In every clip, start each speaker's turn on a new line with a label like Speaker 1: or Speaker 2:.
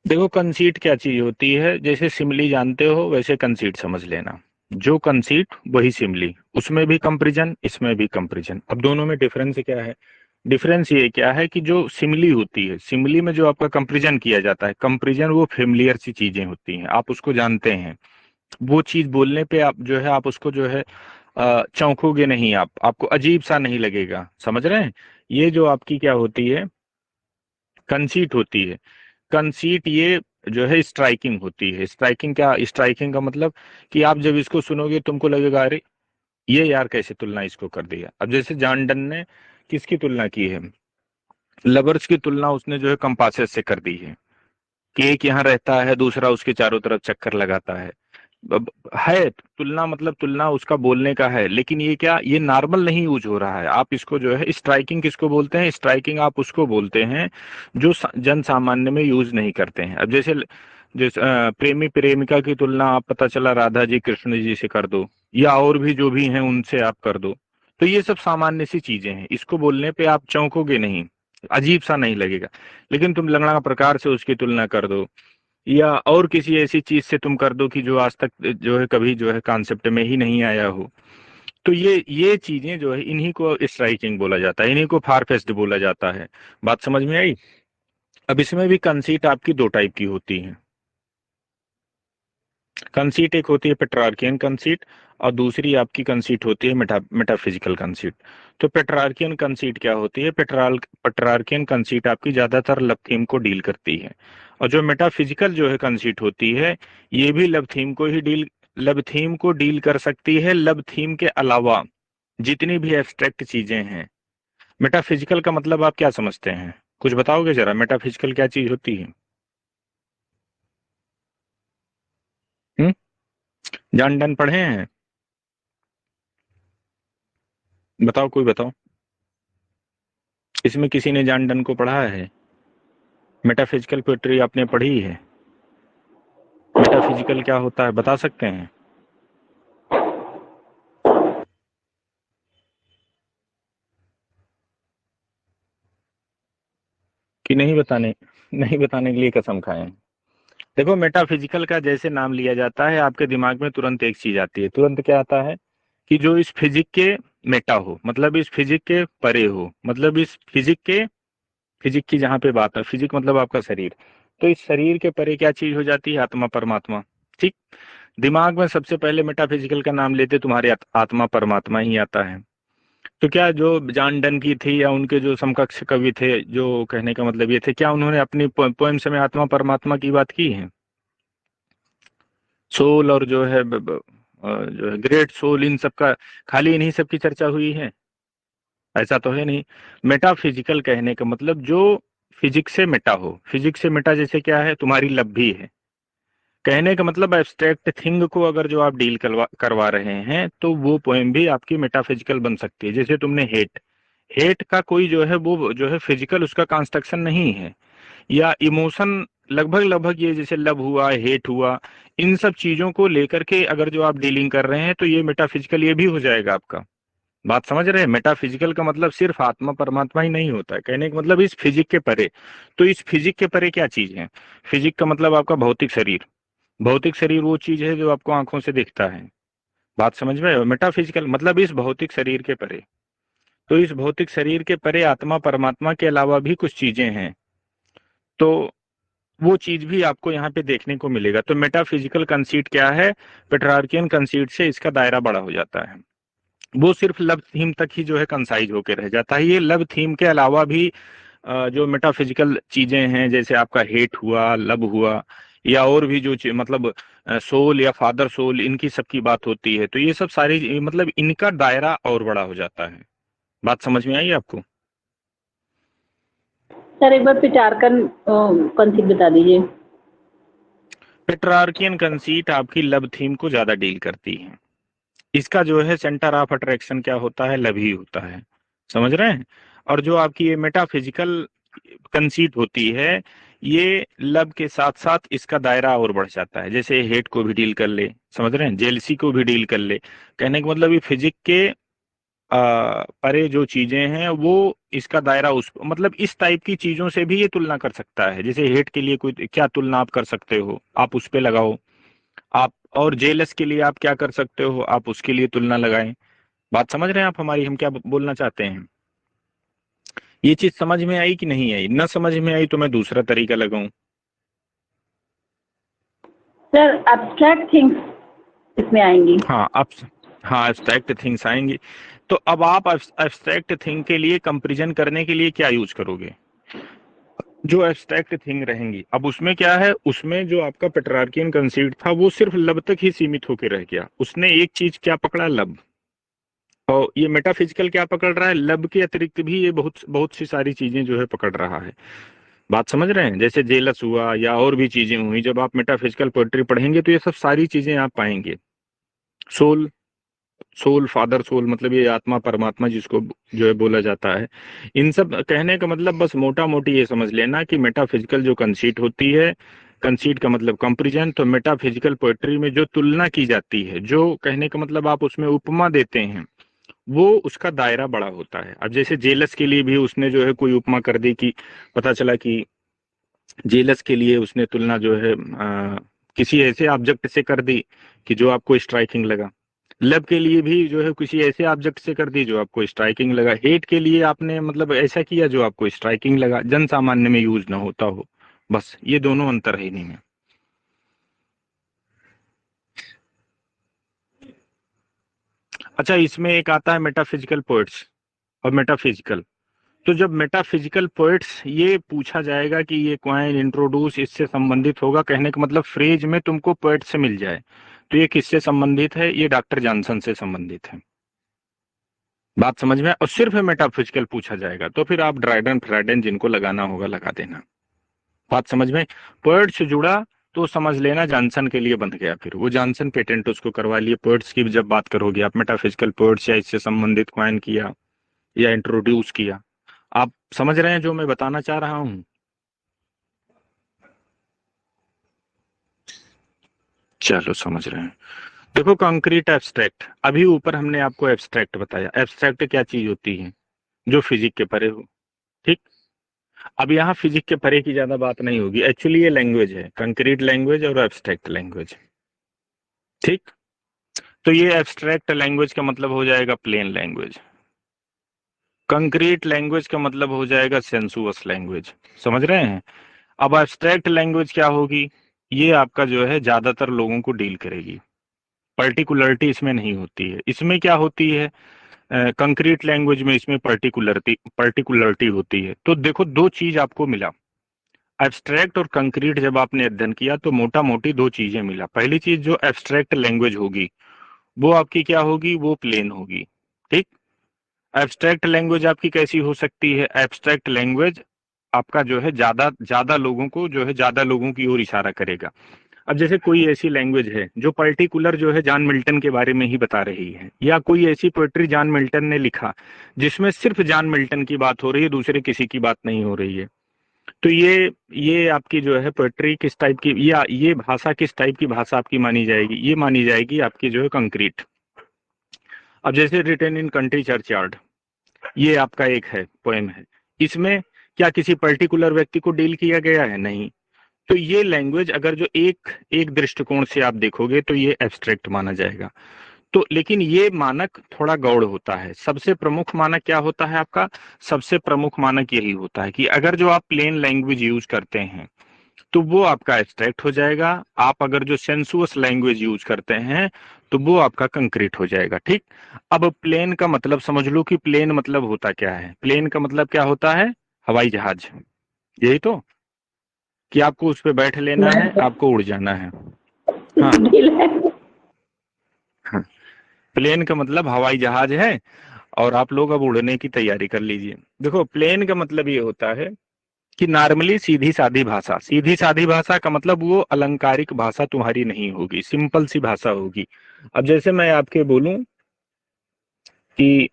Speaker 1: देखो, कंसीट क्या चीज होती है, जैसे सिमली जानते हो वैसे कंसीट समझ लेना। जो कंसीट वही सिमली, उसमें भी कंपैरिजन इसमें भी कंपैरिजन। अब दोनों में डिफरेंस क्या है? डिफरेंस ये क्या है कि जो सिमली होती है, सिमली में जो आपका कंपैरिजन किया जाता है, कंपैरिजन वो फेमिलियर सी चीजें होती हैं, आप उसको जानते हैं। वो चीज बोलने पे आप जो है आप उसको जो है चौंकोगे नहीं, आप आपको अजीब सा नहीं लगेगा, समझ रहे हैं? ये जो आपकी क्या होती है, कंसीट होती है। कंसीट ये जो है स्ट्राइकिंग होती है। स्ट्राइकिंग क्या? स्ट्राइकिंग का मतलब कि आप जब इसको सुनोगे तुमको लगेगा अरे ये यार कैसे तुलना इसको कर दिया। अब जैसे जॉन डन ने किसकी तुलना की है? लवर्स की तुलना उसने जो है कंपासेस से कर दी है, कि एक यहाँ रहता है दूसरा उसके चारों तरफ चक्कर लगाता है। अब है तुलना, मतलब तुलना उसका बोलने का है, लेकिन ये क्या, ये नॉर्मल नहीं यूज हो रहा है। आप इसको जो है स्ट्राइकिंग किसको बोलते हैं? स्ट्राइकिंग आप उसको बोलते हैं जो जन सामान्य में यूज नहीं करते हैं। अब जैसे जैसे प्रेमी प्रेमिका की तुलना आप पता चला राधा जी कृष्ण जी से कर दो, या और भी जो भी हैं उनसे आप कर दो, तो ये सब सामान्य सी चीजें हैं, इसको बोलने पे आप चौंकोगे नहीं, अजीब सा नहीं लगेगा। लेकिन तुम लंगड़ा प्रकार से उसकी तुलना कर दो, या और किसी ऐसी चीज से तुम कर दो कि जो आज तक जो है कभी जो है कॉन्सेप्ट में ही नहीं आया हो, तो ये चीजें जो है इन्हीं को स्ट्राइकिंग बोला जाता है, इन्हीं को फार फेस्ट बोला जाता है। बात समझ में आई? अब इसमें भी कंसीट आपकी दो टाइप की होती है। कंसीट एक होती है पेट्रार्कियन कंसीट, और दूसरी आपकी कंसीट होती है मेटाफिजिकल कंसीट। तो पेट्रार्कियन कंसीट क्या होती है? पेट्रार्कियन कंसीट आपकी ज्यादातर लव थीम को डील करती है। और जो मेटाफिजिकल जो है कंसीट होती है, ये भी लव थीम को डील कर सकती है, लव थीम के अलावा जितनी भी एब्स्ट्रैक्ट चीजें हैं। मेटाफिजिकल का मतलब आप क्या समझते हैं? कुछ बताओगे जरा, मेटाफिजिकल क्या चीज होती है? हम्म? जान डन पढ़े हैं? बताओ, कोई बताओ। इसमें किसी ने जान डन को पढ़ा है? मेटाफिजिकल पोएट्री आपने पढ़ी है? मेटाफिजिकल क्या होता है बता सकते हैं? कि नहीं बताने, नहीं बताने के लिए कसम खाएं? देखो, मेटाफिजिकल का जैसे नाम लिया जाता है, आपके दिमाग में तुरंत एक चीज आती है। तुरंत क्या आता है? कि जो इस फिजिक के मेटा हो, मतलब इस फिजिक के परे हो, मतलब इस फिजिक की जहां पे बात है, फिजिक मतलब आपका शरीर, तो इस शरीर के परे क्या चीज हो जाती है? आत्मा परमात्मा। ठीक। दिमाग में सबसे पहले मेटाफिजिकल का नाम लेते तुम्हारे आत्मा परमात्मा ही आता है। तो क्या जो जॉन डन की थी या उनके जो समकक्ष कवि थे, जो कहने का मतलब ये थे, क्या उन्होंने अपनी पोएम्स में आत्मा परमात्मा की बात की है? सोल और जो है जो है ग्रेट सोल, इन सब का खाली इन्हीं सब की चर्चा हुई है? ऐसा तो है नहीं। मेटाफिजिकल कहने का मतलब जो फिजिक्स से मेटा हो। फिजिक्स से मेटा जैसे क्या है? तुम्हारी लब भी है। कहने का मतलब एब्स्ट्रैक्ट थिंग को अगर जो आप डील करवा करवा रहे हैं, तो वो पोएम भी आपकी मेटाफिजिकल बन सकती है। जैसे तुमने हेट, हेट का कोई जो है वो जो है फिजिकल उसका कंस्ट्रक्शन नहीं है, या इमोशन लगभग लगभग ये जैसे लव हुआ हेट हुआ, इन सब चीजों को लेकर के अगर जो आप डीलिंग कर रहे हैं, तो ये मेटाफिजिकल ये भी हो जाएगा आपका। बात समझ रहे हैं? मेटाफिजिकल का मतलब सिर्फ आत्मा परमात्मा ही नहीं होता है, कहने का मतलब इस फिजिक के परे। तो इस फिजिक के परे क्या चीज है? फिजिक का मतलब आपका भौतिक शरीर। भौतिक शरीर वो चीज है जो आपको आंखों से दिखता है। बात समझ में आए? मेटाफिजिकल मतलब इस भौतिक शरीर के परे। तो इस भौतिक शरीर के परे आत्मा परमात्मा के अलावा भी कुछ चीजें हैं, तो वो चीज भी आपको यहाँ पे देखने को मिलेगा। तो मेटाफिजिकल कंसीट क्या है? पेट्रार्कियन कंसीट से इसका दायरा बड़ा हो जाता है। वो सिर्फ लव थीम तक ही जो है कंसाइज होकर रह जाता है। ये लव थीम के अलावा भी जो मेटाफिजिकल चीजें हैं, जैसे आपका हेट हुआ, लव हुआ, या और भी जो मतलब सोल या फादर सोल, इनकी सबकी बात होती है, तो ये सब सारी मतलब इनका दायरा और बड़ा हो जाता है। बात समझ में आई आपको?
Speaker 2: सर एक बार पिटारकन कॉन्सेप्ट बता दीजिए।
Speaker 1: पेट्रार्कियन कंसीट आपकी लव थीम को ज्यादा डील करती है। इसका जो है सेंटर ऑफ अट्रैक्शन क्या होता है? लव ही होता है। समझ रहे हैं? और जो आपकी ये मेटाफिजिकल कंसीट होती है, ये लव के साथ साथ इसका दायरा और बढ़ जाता है। जैसे हेट को भी डील कर ले, समझ रहे हैं, जेलसी को भी डील कर ले। कहने का मतलब ये फिजिक के परे जो चीजें हैं वो इसका दायरा उस मतलब इस टाइप की चीजों से भी ये तुलना कर सकता है। जैसे हेट के लिए कोई क्या तुलना आप कर सकते हो, आप उस पे लगाओ। आप और जेलस के लिए आप क्या कर सकते हो, आप उसके लिए तुलना लगाएं। बात समझ रहे हैं आप हमारी, हम क्या बोलना चाहते हैं? ये चीज समझ में आई कि नहीं आई? ना समझ में आई तो मैं दूसरा तरीका लगाऊं।
Speaker 2: सर एब्स्ट्रैक्ट थिंग्स इसमें आएंगी।
Speaker 1: हाँ अब, हाँ एब्स्ट्रैक्ट थिंग्स आएंगी। तो अब आप एब्स्ट्रैक्ट थिंग के लिए कंपैरिजन करने के लिए क्या यूज करोगे? जो एब्स्ट्रैक्ट थिंग रहेंगी, अब उसमें क्या है, उसमें जो आपका पेट्रार्कियन कंसीट था वो सिर्फ लब तक ही सीमित होकर रह गया। उसने एक चीज क्या पकड़ा, लब। और ये मेटाफिजिकल क्या पकड़ रहा है, लब के अतिरिक्त भी ये बहुत बहुत सी सारी चीजें जो है पकड़ रहा है। बात समझ रहे हैं? जैसे जेलस हुआ या और भी चीजें हुई, जब आप मेटाफिजिकल पोएट्री पढ़ेंगे तो ये सब सारी चीजें आप पाएंगे। सोल, सोल फादर सोल मतलब ये आत्मा परमात्मा जिसको जो है बोला जाता है। इन सब कहने का मतलब बस मोटा मोटी ये समझ लेना कि मेटाफिजिकल जो कंसीट होती है, कंसीट का मतलब कंपैरिजन, तो मेटाफिजिकल पोएट्री में जो तुलना की जाती है, जो कहने का मतलब आप उसमें उपमा देते हैं, वो उसका दायरा बड़ा होता है। अब जैसे जेलस के लिए भी उसने जो है कोई उपमा कर दी कि पता चला कि जेलस के लिए उसने तुलना जो है किसी ऐसे ऑब्जेक्ट से कर दी कि जो आपको स्ट्राइकिंग लगा। लब के लिए भी जो है किसी ऐसे ऑब्जेक्ट से कर दी जो आपको स्ट्राइकिंग लगा। हेट के लिए आपने मतलब ऐसा किया जो आपको स्ट्राइकिंग लगा, जन सामान्य में यूज ना होता हो। बस ये दोनों अंतर है इन्हीं में। अच्छा, इसमें एक आता है मेटाफिजिकल पोएट्स और मेटाफिजिकल। तो जब मेटाफिजिकल पोएट्स ये पूछा जाएगा कि ये क्वाइन इंट्रोड्यूस इससे संबंधित होगा, कहने का मतलब फ्रेज में तुमको पोएट से मिल जाए, तो ये किससे संबंधित है? ये डॉक्टर जॉनसन से संबंधित है। बात समझ में? और सिर्फ मेटाफिजिकल पूछा जाएगा तो फिर आप ड्राइडन फ्राइडन जिनको लगाना होगा लगा देना। बात समझ में? पोएट से जुड़ा तो समझ लेना जॉनसन के लिए बंध गया, फिर वो जॉनसन पेटेंट उसको करवा लिए। पोएट्स की जब बात करोगे आप, मेटाफिजिकल पोएट्स या इससे संबंधित क्वाइन किया या इंट्रोड्यूस किया। आप समझ रहे हैं जो मैं बताना चाह रहा हूं? चलो समझ रहे हैं। देखो कंक्रीट एब्स्ट्रैक्ट, अभी ऊपर हमने आपको एब्स्ट्रैक्ट बताया। एब्स्ट्रैक्ट क्या चीज होती है? जो फिजिक के परे हो। ठीक। अब यहाँ फिजिक के परे की ज्यादा बात नहीं होगी, एक्चुअली ये लैंग्वेज है, कंक्रीट लैंग्वेज और एब्स्ट्रैक्ट लैंग्वेज। ठीक। तो ये एब्स्ट्रैक्ट लैंग्वेज का मतलब हो जाएगा प्लेन लैंग्वेज, कंक्रीट लैंग्वेज का मतलब हो जाएगा सेंसुअस लैंग्वेज। समझ रहे हैं? अब एब्स्ट्रैक्ट लैंग्वेज क्या होगी? ये आपका जो है ज्यादातर लोगों को डील करेगी। पर्टिकुलरिटी इसमें नहीं होती है। इसमें क्या होती है? कंक्रीट लैंग्वेज में इसमें पर्टिकुलरिटी पर्टिकुलरिटी होती है। तो देखो दो चीज आपको मिला, एब्स्ट्रैक्ट और कंक्रीट जब आपने अध्ययन किया तो मोटा मोटी दो चीजें मिला। पहली चीज जो एब्स्ट्रैक्ट लैंग्वेज होगी वो आपकी क्या होगी? वो प्लेन होगी। ठीक। एब्स्ट्रैक्ट लैंग्वेज आपकी कैसी हो सकती है? एब्स्ट्रैक्ट लैंग्वेज आपका जो है ज्यादा ज्यादा लोगों को जो है ज्यादा लोगों की ओर इशारा करेगा। अब जैसे कोई ऐसी लैंग्वेज है जो पर्टिकुलर जो है जॉन मिल्टन के बारे में ही बता रही है, या कोई ऐसी पोएट्री जॉन मिल्टन ने लिखा जिसमें सिर्फ जॉन मिल्टन की बात हो रही है, दूसरे किसी की बात नहीं हो रही है, तो ये आपकी जो है पोएट्री किस टाइप की, या ये भाषा किस टाइप की भाषा आपकी मानी जाएगी? ये मानी जाएगी आपकी जो है कंक्रीट। अब जैसे रिटन इन कंट्री चर्चयार्ड, ये आपका एक है पोएम है, इसमें क्या किसी पर्टिकुलर व्यक्ति को डील किया गया है? नहीं। तो ये लैंग्वेज अगर जो एक एक दृष्टिकोण से आप देखोगे तो ये एब्स्ट्रैक्ट माना जाएगा। तो लेकिन ये मानक थोड़ा गौड़ होता है। सबसे प्रमुख मानक क्या होता है आपका? सबसे प्रमुख मानक यही होता है कि अगर जो आप प्लेन लैंग्वेज यूज करते हैं तो वो आपका एब्स्ट्रैक्ट हो जाएगा। आप अगर जो सेंसुअस लैंग्वेज यूज करते हैं तो वो आपका कंक्रीट हो जाएगा। ठीक। अब प्लेन का मतलब समझ लो कि प्लेन मतलब होता क्या है। प्लेन का मतलब क्या होता है? हवाई जहाज। यही तो, कि आपको उस पर बैठ लेना है, आपको उड़ जाना है। हाँ।
Speaker 2: डील है।
Speaker 1: हाँ। प्लेन का मतलब हवाई जहाज है और आप लोग अब उड़ने की तैयारी कर लीजिए। देखो प्लेन का मतलब ये होता है कि नॉर्मली सीधी सादी भाषा, सीधी सादी भाषा का मतलब वो अलंकारिक भाषा तुम्हारी नहीं होगी, सिंपल सी भाषा होगी। अब जैसे मैं आपके बोलूं कि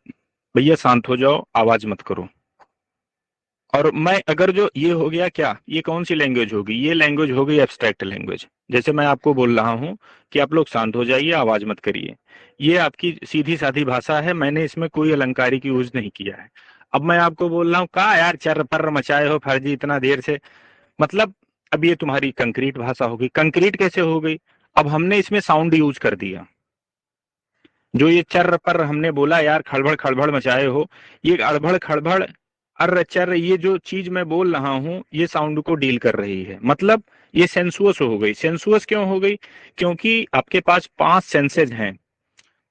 Speaker 1: भैया शांत हो जाओ, आवाज मत करो, और मैं अगर जो ये हो गया क्या, ये कौन सी लैंग्वेज होगी, ये लैंग्वेज हो गई एब्स्ट्रैक्ट लैंग्वेज। जैसे मैं आपको बोल रहा हूँ कि आप लोग शांत हो जाइए, आवाज मत करिए, ये आपकी सीधी सादी भाषा है, मैंने इसमें कोई अलंकारिक यूज नहीं किया है। अब मैं आपको बोल रहा हूँ कहा यार चर पर मचाए हो फर्जी इतना देर से, मतलब अब ये तुम्हारी कंक्रीट भाषा होगी। कंक्रीट कैसे हो गई, अब हमने इसमें साउंड यूज कर दिया। जो ये चर पर हमने बोला यार खड़बड़ खड़बड़ मचाए हो, ये अड़बड़ खड़बड़ अर्र चर, ये जो चीज मैं बोल रहा हूं ये साउंड को डील कर रही है, मतलब ये सेंसुअस हो गई। सेंसुअस क्यों हो गई, क्योंकि आपके पास 5 सेंसेज हैं।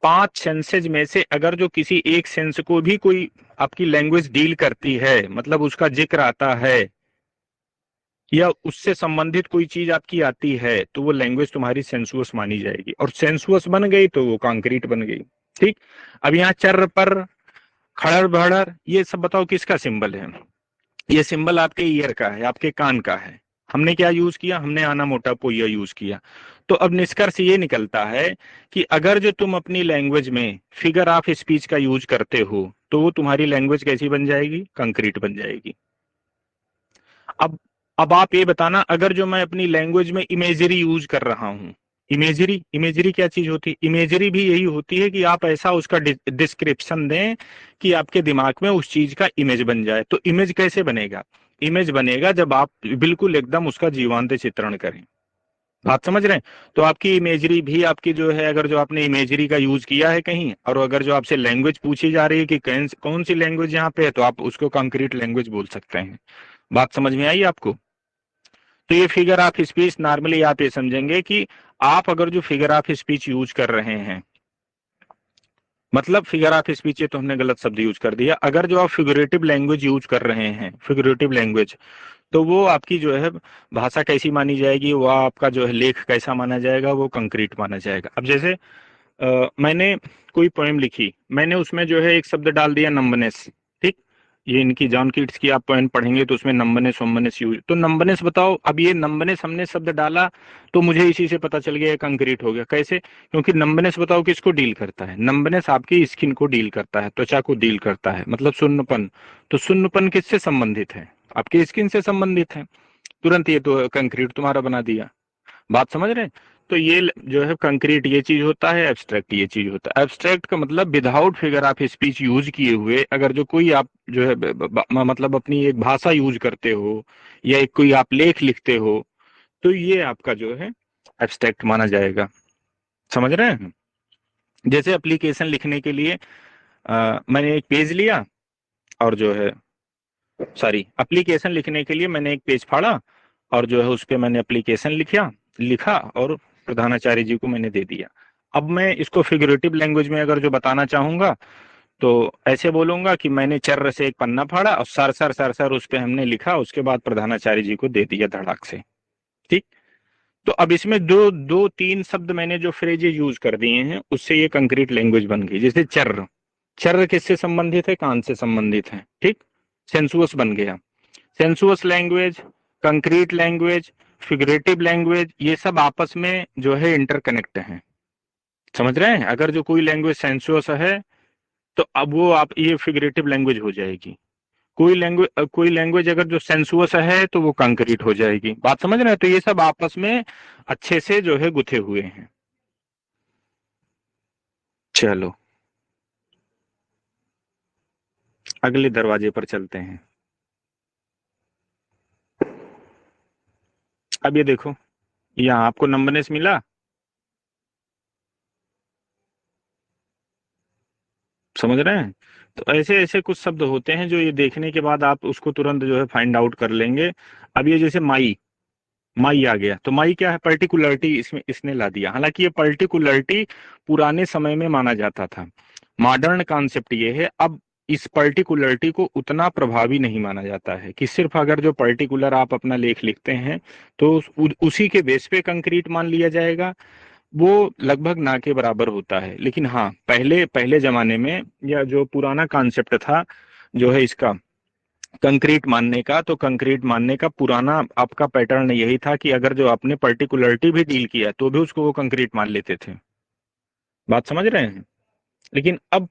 Speaker 1: 5 सेंसेज में से अगर जो किसी एक सेंस को भी कोई आपकी लैंग्वेज डील करती है, मतलब उसका जिक्र आता है या उससे संबंधित कोई चीज आपकी आती है, तो वो लैंग्वेज तुम्हारी सेंसुअस मानी जाएगी, और सेंसुअस बन गई तो वो कॉन्क्रीट बन गई। ठीक। अब यहाँ चर पर खड़र भड़र ये सब बताओ किसका सिंबल है, ये सिंबल आपके ईयर का है, आपके कान का है। हमने क्या यूज किया, हमने आना मोटा पोया यूज किया। तो अब निष्कर्ष ये निकलता है कि अगर जो तुम अपनी लैंग्वेज में फिगर ऑफ स्पीच का यूज करते हो तो वो तुम्हारी लैंग्वेज कैसी बन जाएगी, कंक्रीट बन जाएगी। अब अब आप ये बताना, अगर जो मैं अपनी लैंग्वेज में इमेजरी यूज कर रहा हूं, इमेजरी, इमेजरी क्या चीज होती है, इमेजरी भी यही होती है कि आप ऐसा उसका डिस्क्रिप्शन दें कि आपके दिमाग में उस चीज का इमेज बन जाए। तो इमेज कैसे बनेगा, इमेज बनेगा जब आप बिल्कुल एकदम उसका जीवंत चित्रण करें। बात समझ रहे हैं। तो आपकी इमेजरी भी आपकी जो है, अगर जो आपने इमेजरी का यूज किया है कहीं, और अगर जो आपसे लैंग्वेज पूछी जा रही है कि कौन सी लैंग्वेज यहाँ पे है, तो आप उसको कंक्रीट लैंग्वेज बोल सकते हैं। बात समझ में आई आपको। तो ये फिगर ऑफ स्पीच नॉर्मली आप ये समझेंगे कि आप अगर जो फिगर ऑफ स्पीच यूज कर रहे हैं, मतलब फिगर ऑफ स्पीच, ये तो हमने गलत शब्द यूज कर दिया, अगर जो आप फिगरेटिव लैंग्वेज यूज कर रहे हैं, फिगरेटिव लैंग्वेज, तो वो आपकी जो है भाषा कैसी मानी जाएगी, वो आपका जो है लेख कैसा माना जाएगा, वो कंक्रीट माना जाएगा। अब जैसे मैंने कोई पोएम लिखी, मैंने उसमें जो है एक शब्द डाल दिया नंबनेस। ठीक। ये इनकी जॉन कीट्स की आप पोएम पढ़ेंगे तो उसमें नंबनेस वंबनेस यूज, तो नंबनेस बताओ, अब ये नंबनेस हमने शब्द डाला तो मुझे इसी से पता चल गया ये कंक्रीट हो गया। कैसे, क्योंकि नंबनेस बताओ किसको डील करता है, नंबनेस आपकी स्किन को डील करता है, त्वचा को डील करता है, मतलब सुन्नपन। तो सुन्नपन किससे संबंधित है, आपकी स्किन से संबंधित है। तुरंत ये तो कंक्रीट तुम्हारा बना दिया। बात समझ रहे हैं। तो ये जो है कंक्रीट ये चीज होता है, एब्स्ट्रैक्ट ये चीज होता है। एब्स्ट्रैक्ट का मतलब without figure of speech use किए हुए अगर जो कोई आप जो है मतलब अपनी एक भाषा यूज करते हो या एक कोई आप लेख लिखते हो, तो ये आपका जो है एब्स्ट्रैक्ट माना जाएगा। समझ रहे हैं। जैसे एप्लीकेशन लिखने के लिए मैंने एक पेज लिया, और जो है सॉरी, एप्लीकेशन लिखने के लिए मैंने एक पेज फाड़ा, और जो है उस पर मैंने एप्लीकेशन लिखा लिखा और प्रधानाचार्य जी को मैंने दे दिया। अब मैं इसको फिगरेटिव लैंग्वेज में अगर जो बताना चाहूंगा तो ऐसे बोलूंगा कि मैंने चर्र से एक पन्ना फाड़ा और सर सर सर सर उस पर हमने लिखा, उसके बाद प्रधानाचार्य जी को दे दिया धड़ाक से। ठीक। तो अब इसमें दो दो तीन शब्द मैंने जो फ्रेजेज यूज कर दिए हैं उससे ये कंक्रीट लैंग्वेज बन गई। जैसे चर्र, चर्र किससे संबंधित है, कान से संबंधित है। ठीक। सेंसुअस बन गया। Sensuous language, concrete language, figurative language, ये सब आपस में जो है इंटरकनेक्ट हैं। समझ रहे हैं। अगर जो कोई लैंग्वेज सेंसुअस है तो अब वो आप ये फिगरेटिव लैंग्वेज हो जाएगी। कोई लैंग्वेज अगर जो सेंसुअस है तो वो कंक्रीट हो जाएगी। बात समझ रहे हैं। तो ये सब आपस में अच्छे से जो है गुथे हुए हैं। चलो अगले दरवाजे पर चलते हैं। अब ये देखो, यहाँ आपको नंबरनेस मिला, समझ रहे हैं। तो ऐसे ऐसे कुछ शब्द होते हैं जो ये देखने के बाद आप उसको तुरंत जो है फाइंड आउट कर लेंगे। अब ये जैसे माई, माई आ गया, तो माई क्या है, पर्टिकुलरिटी इसमें इसने ला दिया। हालांकि ये पर्टिकुलरिटी पुराने समय में माना जाता था, मॉडर्न कॉन्सेप्ट ये है अब इस पर्टिकुलरिटी को उतना प्रभावी नहीं माना जाता है कि सिर्फ अगर जो पर्टिकुलर आप अपना लेख लिखते हैं तो उसी के बेस पे कंक्रीट मान लिया जाएगा। वो लगभग ना के बराबर होता है। लेकिन हाँ, पहले पहले जमाने में या जो पुराना कॉन्सेप्ट था जो है इसका कंक्रीट मानने का, तो कंक्रीट मानने का पुराना आपका पैटर्न यही था कि अगर जो आपने पर्टिकुलरिटी भी डील किया तो भी उसको वो कंक्रीट मान लेते थे। बात समझ रहे हैं। लेकिन अब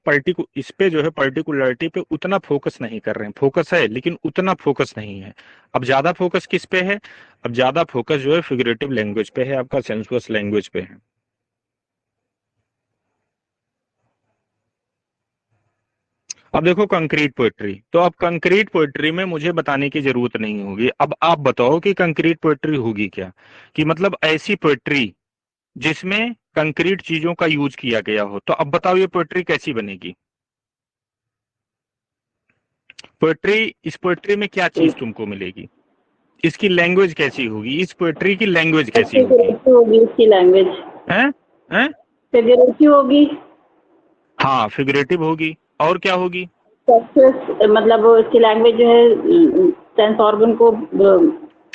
Speaker 1: इस पे जो है पर्टिकुलरिटी पे उतना फोकस नहीं कर रहे हैं। फोकस है लेकिन उतना फोकस नहीं है। अब ज्यादा फोकस किस पे है? अब ज्यादा फोकस जो है फिगरेटिव लैंग्वेज पे है, आपका सेंसुअस लैंग्वेज पे है। अब देखो कंक्रीट पोएट्री, तो अब कंक्रीट पोएट्री में मुझे बताने की जरूरत नहीं होगी। अब आप बताओ कि कंक्रीट पोएट्री होगी क्या, कि मतलब ऐसी पोएट्री जिसमें कंक्रीट चीजों का यूज किया गया हो। तो अब बताओ ये पोएट्री कैसी बनेगी? पोएट्री, इस पोएट्री में क्या चीज तुमको मिलेगी? इसकी लैंग्वेज कैसी होगी? इस पोएट्री की लैंग्वेज कैसी होगी?
Speaker 2: फिगरेटिव होगी इसकी लैंग्वेज,
Speaker 1: हैं? हैं?
Speaker 2: फिगरेटिव होगी।
Speaker 1: हाँ, फिगरेटिव होगी। और क्या होगी?
Speaker 2: मतलब इसकी लैंग्वेज जो है सेंस ऑर्गन को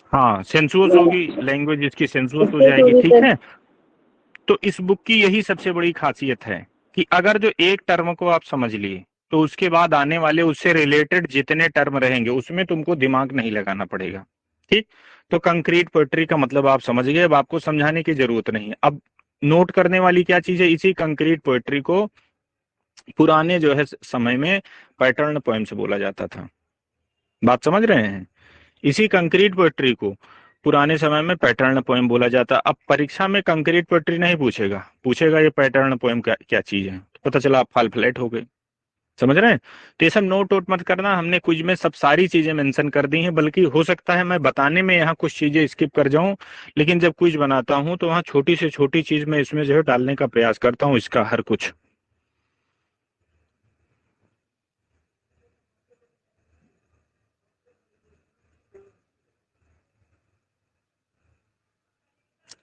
Speaker 1: हाँ, सेंसुअस होगी लैंग्वेज, इसकी सेंसुअस हो
Speaker 2: एक्सप्रेस
Speaker 1: जाएगी।
Speaker 2: होगी
Speaker 1: ठीक
Speaker 2: सर।
Speaker 1: है। तो इस बुक की यही सबसे बड़ी खासियत है कि अगर जो एक टर्म को आप समझ लिए तो उसके बाद आने वाले उससे रिलेटेड जितने टर्म रहेंगे उसमें तुमको दिमाग नहीं लगाना पड़ेगा। ठीक। तो कंक्रीट पोएट्री का मतलब आप समझ गए, अब आपको समझाने की जरूरत नहीं है। अब नोट करने वाली क्या चीज है, इसी कंक्रीट पोएट्री को पुराने जो है समय में पैटर्न पोएम्स बोला जाता था। बात समझ रहे हैं? इसी कंक्रीट पोएट्री को पुराने समय में पैटर्न पोएम बोला जाता। अब परीक्षा में कंक्रीट पोएट्री नहीं पूछेगा, पूछेगा ये पैटर्न पोएम क्या क्या चीज है। तो पता चला आप फाल फ्लैट हो गए। समझ रहे हैं? तो ये सब नोट वोट मत करना, हमने क्विज में सब सारी चीजें मेंशन कर दी हैं। बल्कि हो सकता है मैं बताने में यहाँ कुछ चीजें स्किप कर जाऊं, लेकिन जब क्विज बनाता हूं तो वहाँ छोटी से छोटी चीज मैं इसमें जो है डालने का प्रयास करता हूँ, इसका हर कुछ।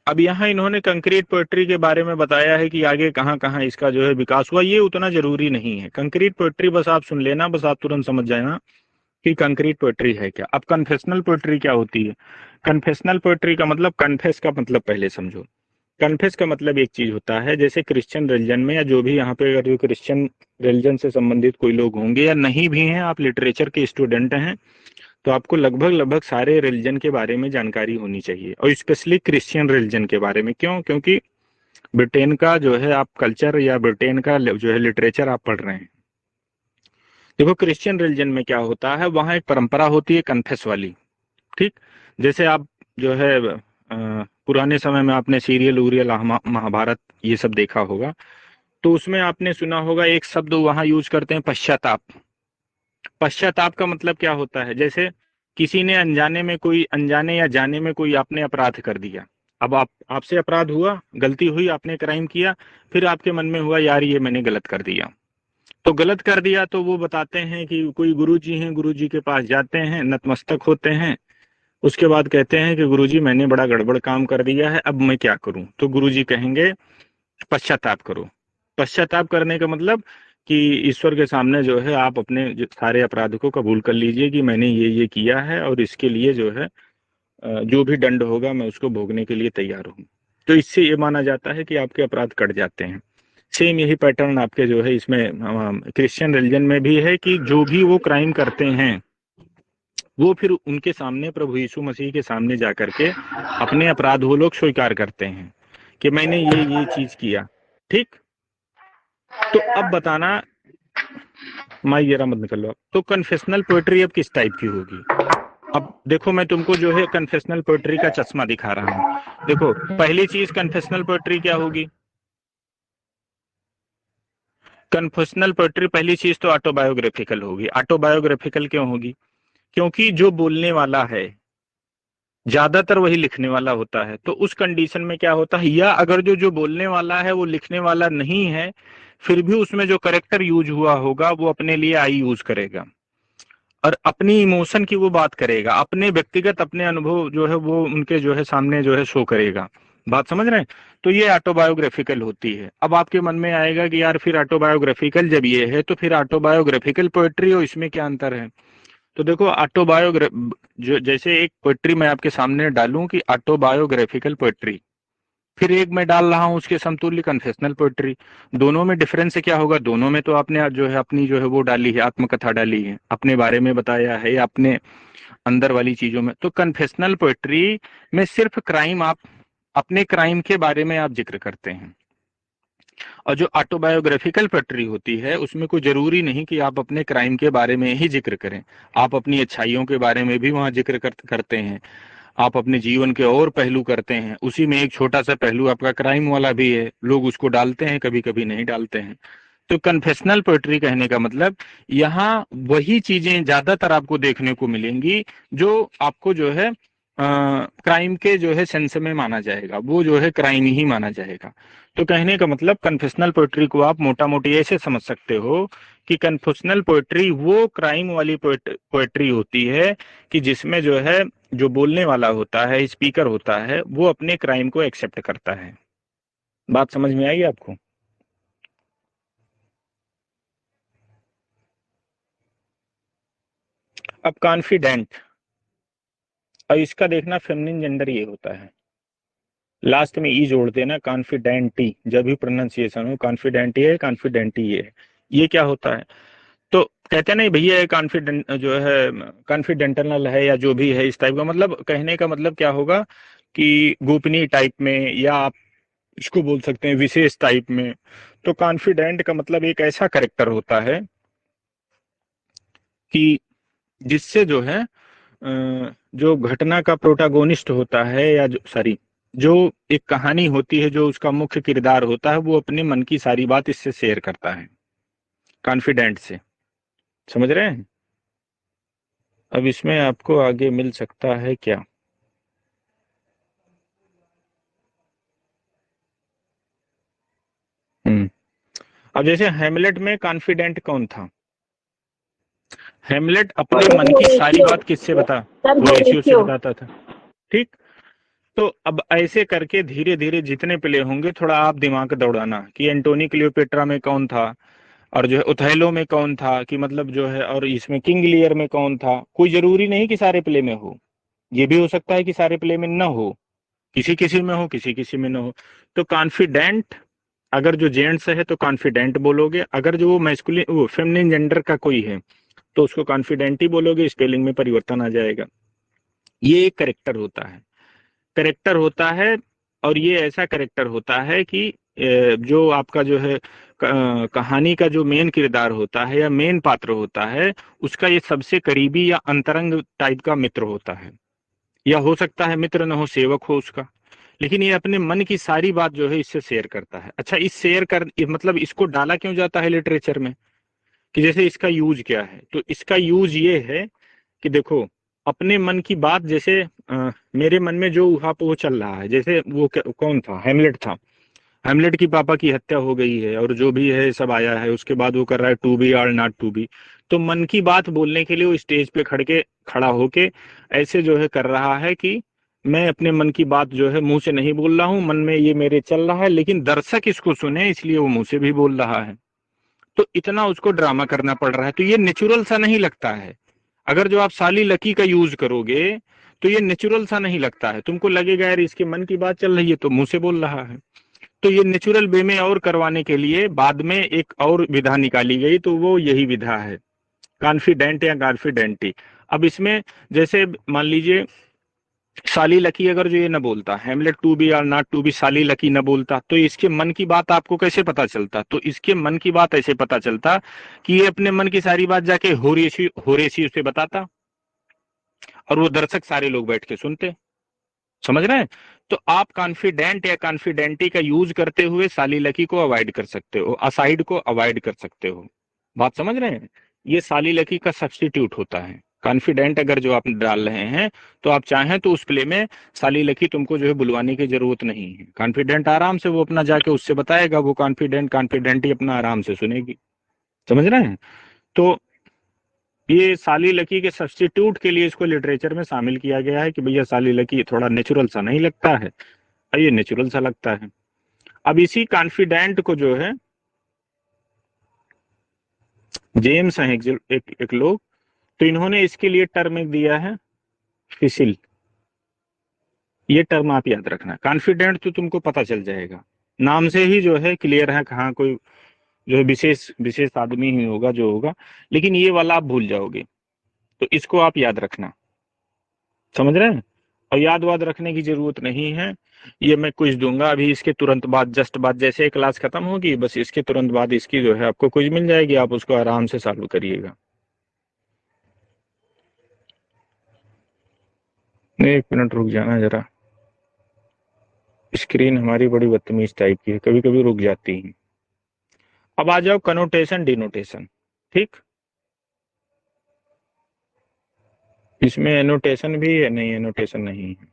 Speaker 1: अब यहाँ इन्होंने कंक्रीट पोएट्री के बारे में बताया है कि आगे कहाँ कहाँ इसका जो है विकास हुआ, ये उतना जरूरी नहीं है। कंक्रीट पोएट्री बस आप सुन लेना, बस आप तुरंत समझ जाना कि कंक्रीट पोएट्री है क्या। अब कन्फेशनल पोएट्री क्या होती है? कन्फेशनल पोएट्री का मतलब, कन्फेस का मतलब पहले समझो। कन्फेस का मतलब एक चीज होता है, जैसे क्रिश्चियन रिलीजन में या जो भी यहाँ पे अगर जो क्रिश्चियन रिलीजन से संबंधित कोई लोग होंगे या नहीं भी हैं, आप लिटरेचर के स्टूडेंट हैं, तो आपको लगभग लगभग सारे रिलीजन के बारे में जानकारी होनी चाहिए, और स्पेशली क्रिश्चियन रिलीजन के बारे में। क्यों? क्योंकि ब्रिटेन का जो है आप कल्चर या ब्रिटेन का जो है लिटरेचर आप पढ़ रहे हैं। देखो क्रिश्चियन रिलीजन में क्या होता है, वहां एक परंपरा होती है कन्फेस वाली। ठीक। जैसे आप जो है पुराने समय में आपने सीरियल उरियल महाभारत ये सब देखा होगा, तो उसमें आपने सुना होगा एक शब्द वहां यूज करते हैं, पश्चाताप। पश्चाताप का मतलब क्या होता है? जैसे किसी ने अनजाने में कोई, अनजाने या जाने में कोई आपने अपराध कर दिया। अब आपसे अपराध हुआ, गलती हुई, आपने क्राइम किया, फिर आपके मन में हुआ यार ये मैंने गलत कर दिया। तो गलत कर दिया तो वो बताते हैं कि कोई गुरुजी हैं, गुरुजी के पास जाते हैं, नतमस्तक होते हैं। उसके बाद कहते हैं कि गुरुजी मैंने बड़ा गड़बड़ काम कर दिया है, अब मैं क्या करूं? तो गुरुजी कहेंगे पश्चाताप करो। पश्चाताप करने का मतलब कि ईश्वर के सामने जो है आप अपने सारे अपराध को कबूल कर लीजिए कि मैंने ये किया है, और इसके लिए जो है जो भी दंड होगा मैं उसको भोगने के लिए तैयार हूँ। तो इससे ये माना जाता है कि आपके अपराध कट जाते हैं। सेम यही पैटर्न आपके जो है इसमें क्रिश्चियन रिलीजन में भी है कि जो भी वो क्राइम करते हैं वो फिर उनके सामने, प्रभु यीशु मसीह के सामने जाकर के अपने अपराध वो लोग स्वीकार करते हैं कि मैंने ये चीज किया। ठीक। तो अब बताना, माई जरा मत निकल लो। तो कन्फेशनल पोएट्री अब किस टाइप की होगी? अब देखो मैं तुमको जो है कन्फेशनल पोएट्री का चश्मा दिखा रहा हूँ। देखो पहली चीज, कन्फेशनल पोएट्री क्या होगी? कन्फेशनल पोएट्री पहली चीज तो ऑटोबायोग्राफिकल होगी। ऑटोबायोग्राफिकल क्यों होगी? क्योंकि जो बोलने वाला है ज्यादातर वही लिखने वाला होता है। तो उस कंडीशन में क्या होता है, या अगर जो जो बोलने वाला है वो लिखने वाला नहीं है, फिर भी उसमें जो करेक्टर यूज हुआ होगा वो अपने लिए आई यूज करेगा, और अपनी इमोशन की वो बात करेगा, अपने व्यक्तिगत अपने अनुभव जो है वो उनके जो है सामने जो है शो करेगा। बात समझ रहे हैं? तो ये ऑटोबायोग्राफिकल होती है। अब आपके मन में आएगा कि यार फिर ऑटोबायोग्राफिकल जब ये है तो फिर ऑटोबायोग्राफिकल पोएट्री और इसमें क्या अंतर है? तो देखो ऑटोबायोग्रा जो जैसे एक पोएट्री मैं आपके सामने डालूं कि ऑटोबायोग्राफिकल पोएट्री, फिर एक मैं डाल रहा हूं उसके समतुल्य कन्फेशनल पोएट्री, दोनों में डिफरेंस क्या होगा? दोनों में तो आपने आज जो है अपनी जो है वो डाली है, आत्मकथा डाली है, अपने बारे में बताया है, या अपने अंदर वाली चीजों में। तो कन्फेशनल पोएट्री में सिर्फ क्राइम, आप अपने क्राइम के बारे में आप जिक्र करते हैं। और जो ऑटोबायोग्राफिकल पोएट्री होती है उसमें कोई जरूरी नहीं कि आप अपने क्राइम के बारे में ही जिक्र करें, आप अपनी अच्छाइयों के बारे में भी वहां जिक्र करते हैं, आप अपने जीवन के और पहलू करते हैं। उसी में एक छोटा सा पहलू आपका क्राइम वाला भी है, लोग उसको डालते हैं, कभी कभी नहीं डालते हैं। तो कन्फेशनल पोएट्री कहने का मतलब यहाँ वही चीजें ज्यादातर आपको देखने को मिलेंगी जो आपको जो है क्राइम के जो है सेंस में माना जाएगा, वो जो है क्राइम ही माना जाएगा। तो कहने का मतलब कन्फेशनल पोएट्री को आप मोटा मोटी ऐसे समझ सकते हो कि कन्फेशनल पोएट्री वो क्राइम वाली पोएट्री होती है कि जिसमें जो है जो बोलने वाला होता है, स्पीकर होता है, वो अपने क्राइम को एक्सेप्ट करता है। बात समझ में आई आपको? अब कॉन्फिडेंट, और इसका देखना फेमिनिन जेंडर ये होता है, लास्ट में ई जोड़ देना, कॉन्फिडेंटी, जब भी प्रोनाउंसिएशन हो कॉन्फिडेंटी है, कॉन्फिडेंटी ये है। ये क्या होता है? तो कहते नहीं भैया कॉन्फिडेंट जो है कॉन्फिडेंटल है या जो भी है इस टाइप का, मतलब कहने का मतलब क्या होगा कि गोपनीय टाइप में, या आप इसको बोल सकते हैं विशेष टाइप में। तो कॉन्फिडेंट का मतलब एक ऐसा करेक्टर होता है कि जिससे जो है जो घटना का प्रोटागोनिस्ट होता है, या जो सॉरी जो एक कहानी होती है, जो उसका मुख्य किरदार होता है, वो अपने मन की सारी बात इससे शेयर करता है, कॉन्फिडेंट से। समझ रहे हैं? अब इसमें आपको आगे मिल सकता है क्या? हम्म। अब जैसे हेमलेट में कॉन्फिडेंट कौन था? हेमलेट अपने मन की सारी
Speaker 2: होरेशियो,
Speaker 1: बात किससे बता,
Speaker 2: सर
Speaker 1: होरेशियो से
Speaker 2: होरेशियो।
Speaker 1: बताता था। ठीक। तो अब ऐसे करके धीरे धीरे जितने प्ले होंगे, थोड़ा आप दिमाग दौड़ाना कि एंटोनी क्लियोपेट्रा में कौन था, और जो है उथैलो में कौन था, कि मतलब जो है, और इसमें किंग लियर में कौन था। कोई जरूरी नहीं कि सारे प्ले में हो, ये भी हो सकता है कि सारे प्ले में न हो, किसी किसी में हो, किसी किसी में न हो। तो कॉन्फिडेंट, अगर जो जेंट्स है तो कॉन्फिडेंट बोलोगे, अगर जो वो मैस्कुलिन वो फेमिनिन जेंडर का कोई है तो उसको कॉन्फिडेंट ही बोलोगे, स्पेलिंग में परिवर्तन आ जाएगा। ये एक करेक्टर होता है, करेक्टर होता है। और ये ऐसा करेक्टर होता है कि जो आपका जो है कहानी का जो मेन किरदार होता है या मेन पात्र होता है, उसका ये सबसे करीबी या अंतरंग टाइप का मित्र होता है, या हो सकता है मित्र न हो, सेवक हो उसका। लेकिन ये अपने मन की सारी बात जो है इससे शेयर करता है। अच्छा, इस शेयर कर मतलब इसको डाला क्यों जाता है लिटरेचर में, कि जैसे इसका यूज क्या है? तो इसका यूज ये है कि देखो, अपने मन की बात, जैसे मेरे मन में जो वो चल रहा है, जैसे वो कौन था, हेमलेट था। हेमलेट की पापा की हत्या हो गई है और जो भी है सब आया है, उसके बाद वो कर रहा है टू बी और नॉट टू बी। तो मन की बात बोलने के लिए वो स्टेज पे खड़ा होके ऐसे जो है कर रहा है कि मैं अपने मन की बात जो है मुंह से नहीं बोल रहा हूँ, मन में ये मेरे चल रहा है, लेकिन दर्शक इसको सुने इसलिए वो मुंह से भी बोल रहा है। तो इतना उसको ड्रामा करना पड़ रहा है, तो ये नेचुरल सा नहीं लगता है। अगर जो आप साली लकी का यूज करोगे तो ये नेचुरल सा नहीं लगता है, तुमको लगेगा यार इसके मन की बात चल रही है तो मुंह से बोल रहा है। तो ये नेचुरल वे में और करवाने के लिए बाद में एक और विधा निकाली गई, तो वो यही विधा है, कॉन्फिडेंट या कॉन्फिडेंटी। अब इसमें जैसे मान लीजिए साली लकी अगर जो ये न बोलता, हेमलेट टू बी और नॉट टू बी, साली लकी न बोलता, तो इसके मन की बात आपको कैसे पता चलता? तो इसके मन की बात ऐसे पता चलता कि ये अपने मन की सारी बात जाके होरेशियो से बताता, और वो दर्शक सारे लोग बैठ के सुनते। समझ रहे हैं? तो आप कॉन्फिडेंट या कॉन्फिडेंटी का यूज करते हुए साली लकी को अवॉइड कर सकते हो, असाइड को अवॉइड कर सकते हो। बात समझ रहे हैं? ये साली लकी का सब्स्टिट्यूट होता है। कॉन्फिडेंट अगर जो आप डाल रहे हैं, तो आप चाहें तो उस प्ले में साली लकी तुमको जो है बुलवाने की जरूरत नहीं है, कॉन्फिडेंट आराम से वो अपना जाके उससे बताएगा, वो कॉन्फिडेंटी अपना आराम से सुनेगी। समझ रहे हैं? तो ये साली लकी के सब्स्टिट्यूट के लिए इसको लिटरेचर में शामिल किया गया है कि भैया साली लकी थोड़ा नेचुरल सा नहीं लगता है, और ये नेचुरल सा लगता है। अब इसी कॉन्फिडेंट को जो है जेम्स हैं एक लोग, तो इन्होंने इसके लिए टर्म एक दिया है, फिसिल। ये टर्म आप याद रखना, कॉन्फिडेंट तो तुमको पता चल जाएगा, नाम से ही जो है क्लियर है कहाँ कोई जो है विशेष विशेष आदमी ही होगा जो होगा, लेकिन ये वाला आप भूल जाओगे, तो इसको आप याद रखना। समझ रहे हैं? और याद वाद रखने की जरूरत नहीं है। ये मैं क्विज दूंगा अभी, इसके तुरंत बाद, जस्ट बाद, जैसे ये क्लास खत्म होगी बस इसके तुरंत बाद इसकी जो है आपको क्विज मिल जाएगी, आप उसको आराम से सॉल्व करिएगा। एक मिनट रुक जाना जरा, स्क्रीन हमारी बड़ी बदतमीज टाइप की है, कभी कभी रुक जाती है। अब आ जाओ कनोटेशन डिनोटेशन। ठीक, इसमें एनोटेशन भी है, नहीं एनोटेशन नहीं है।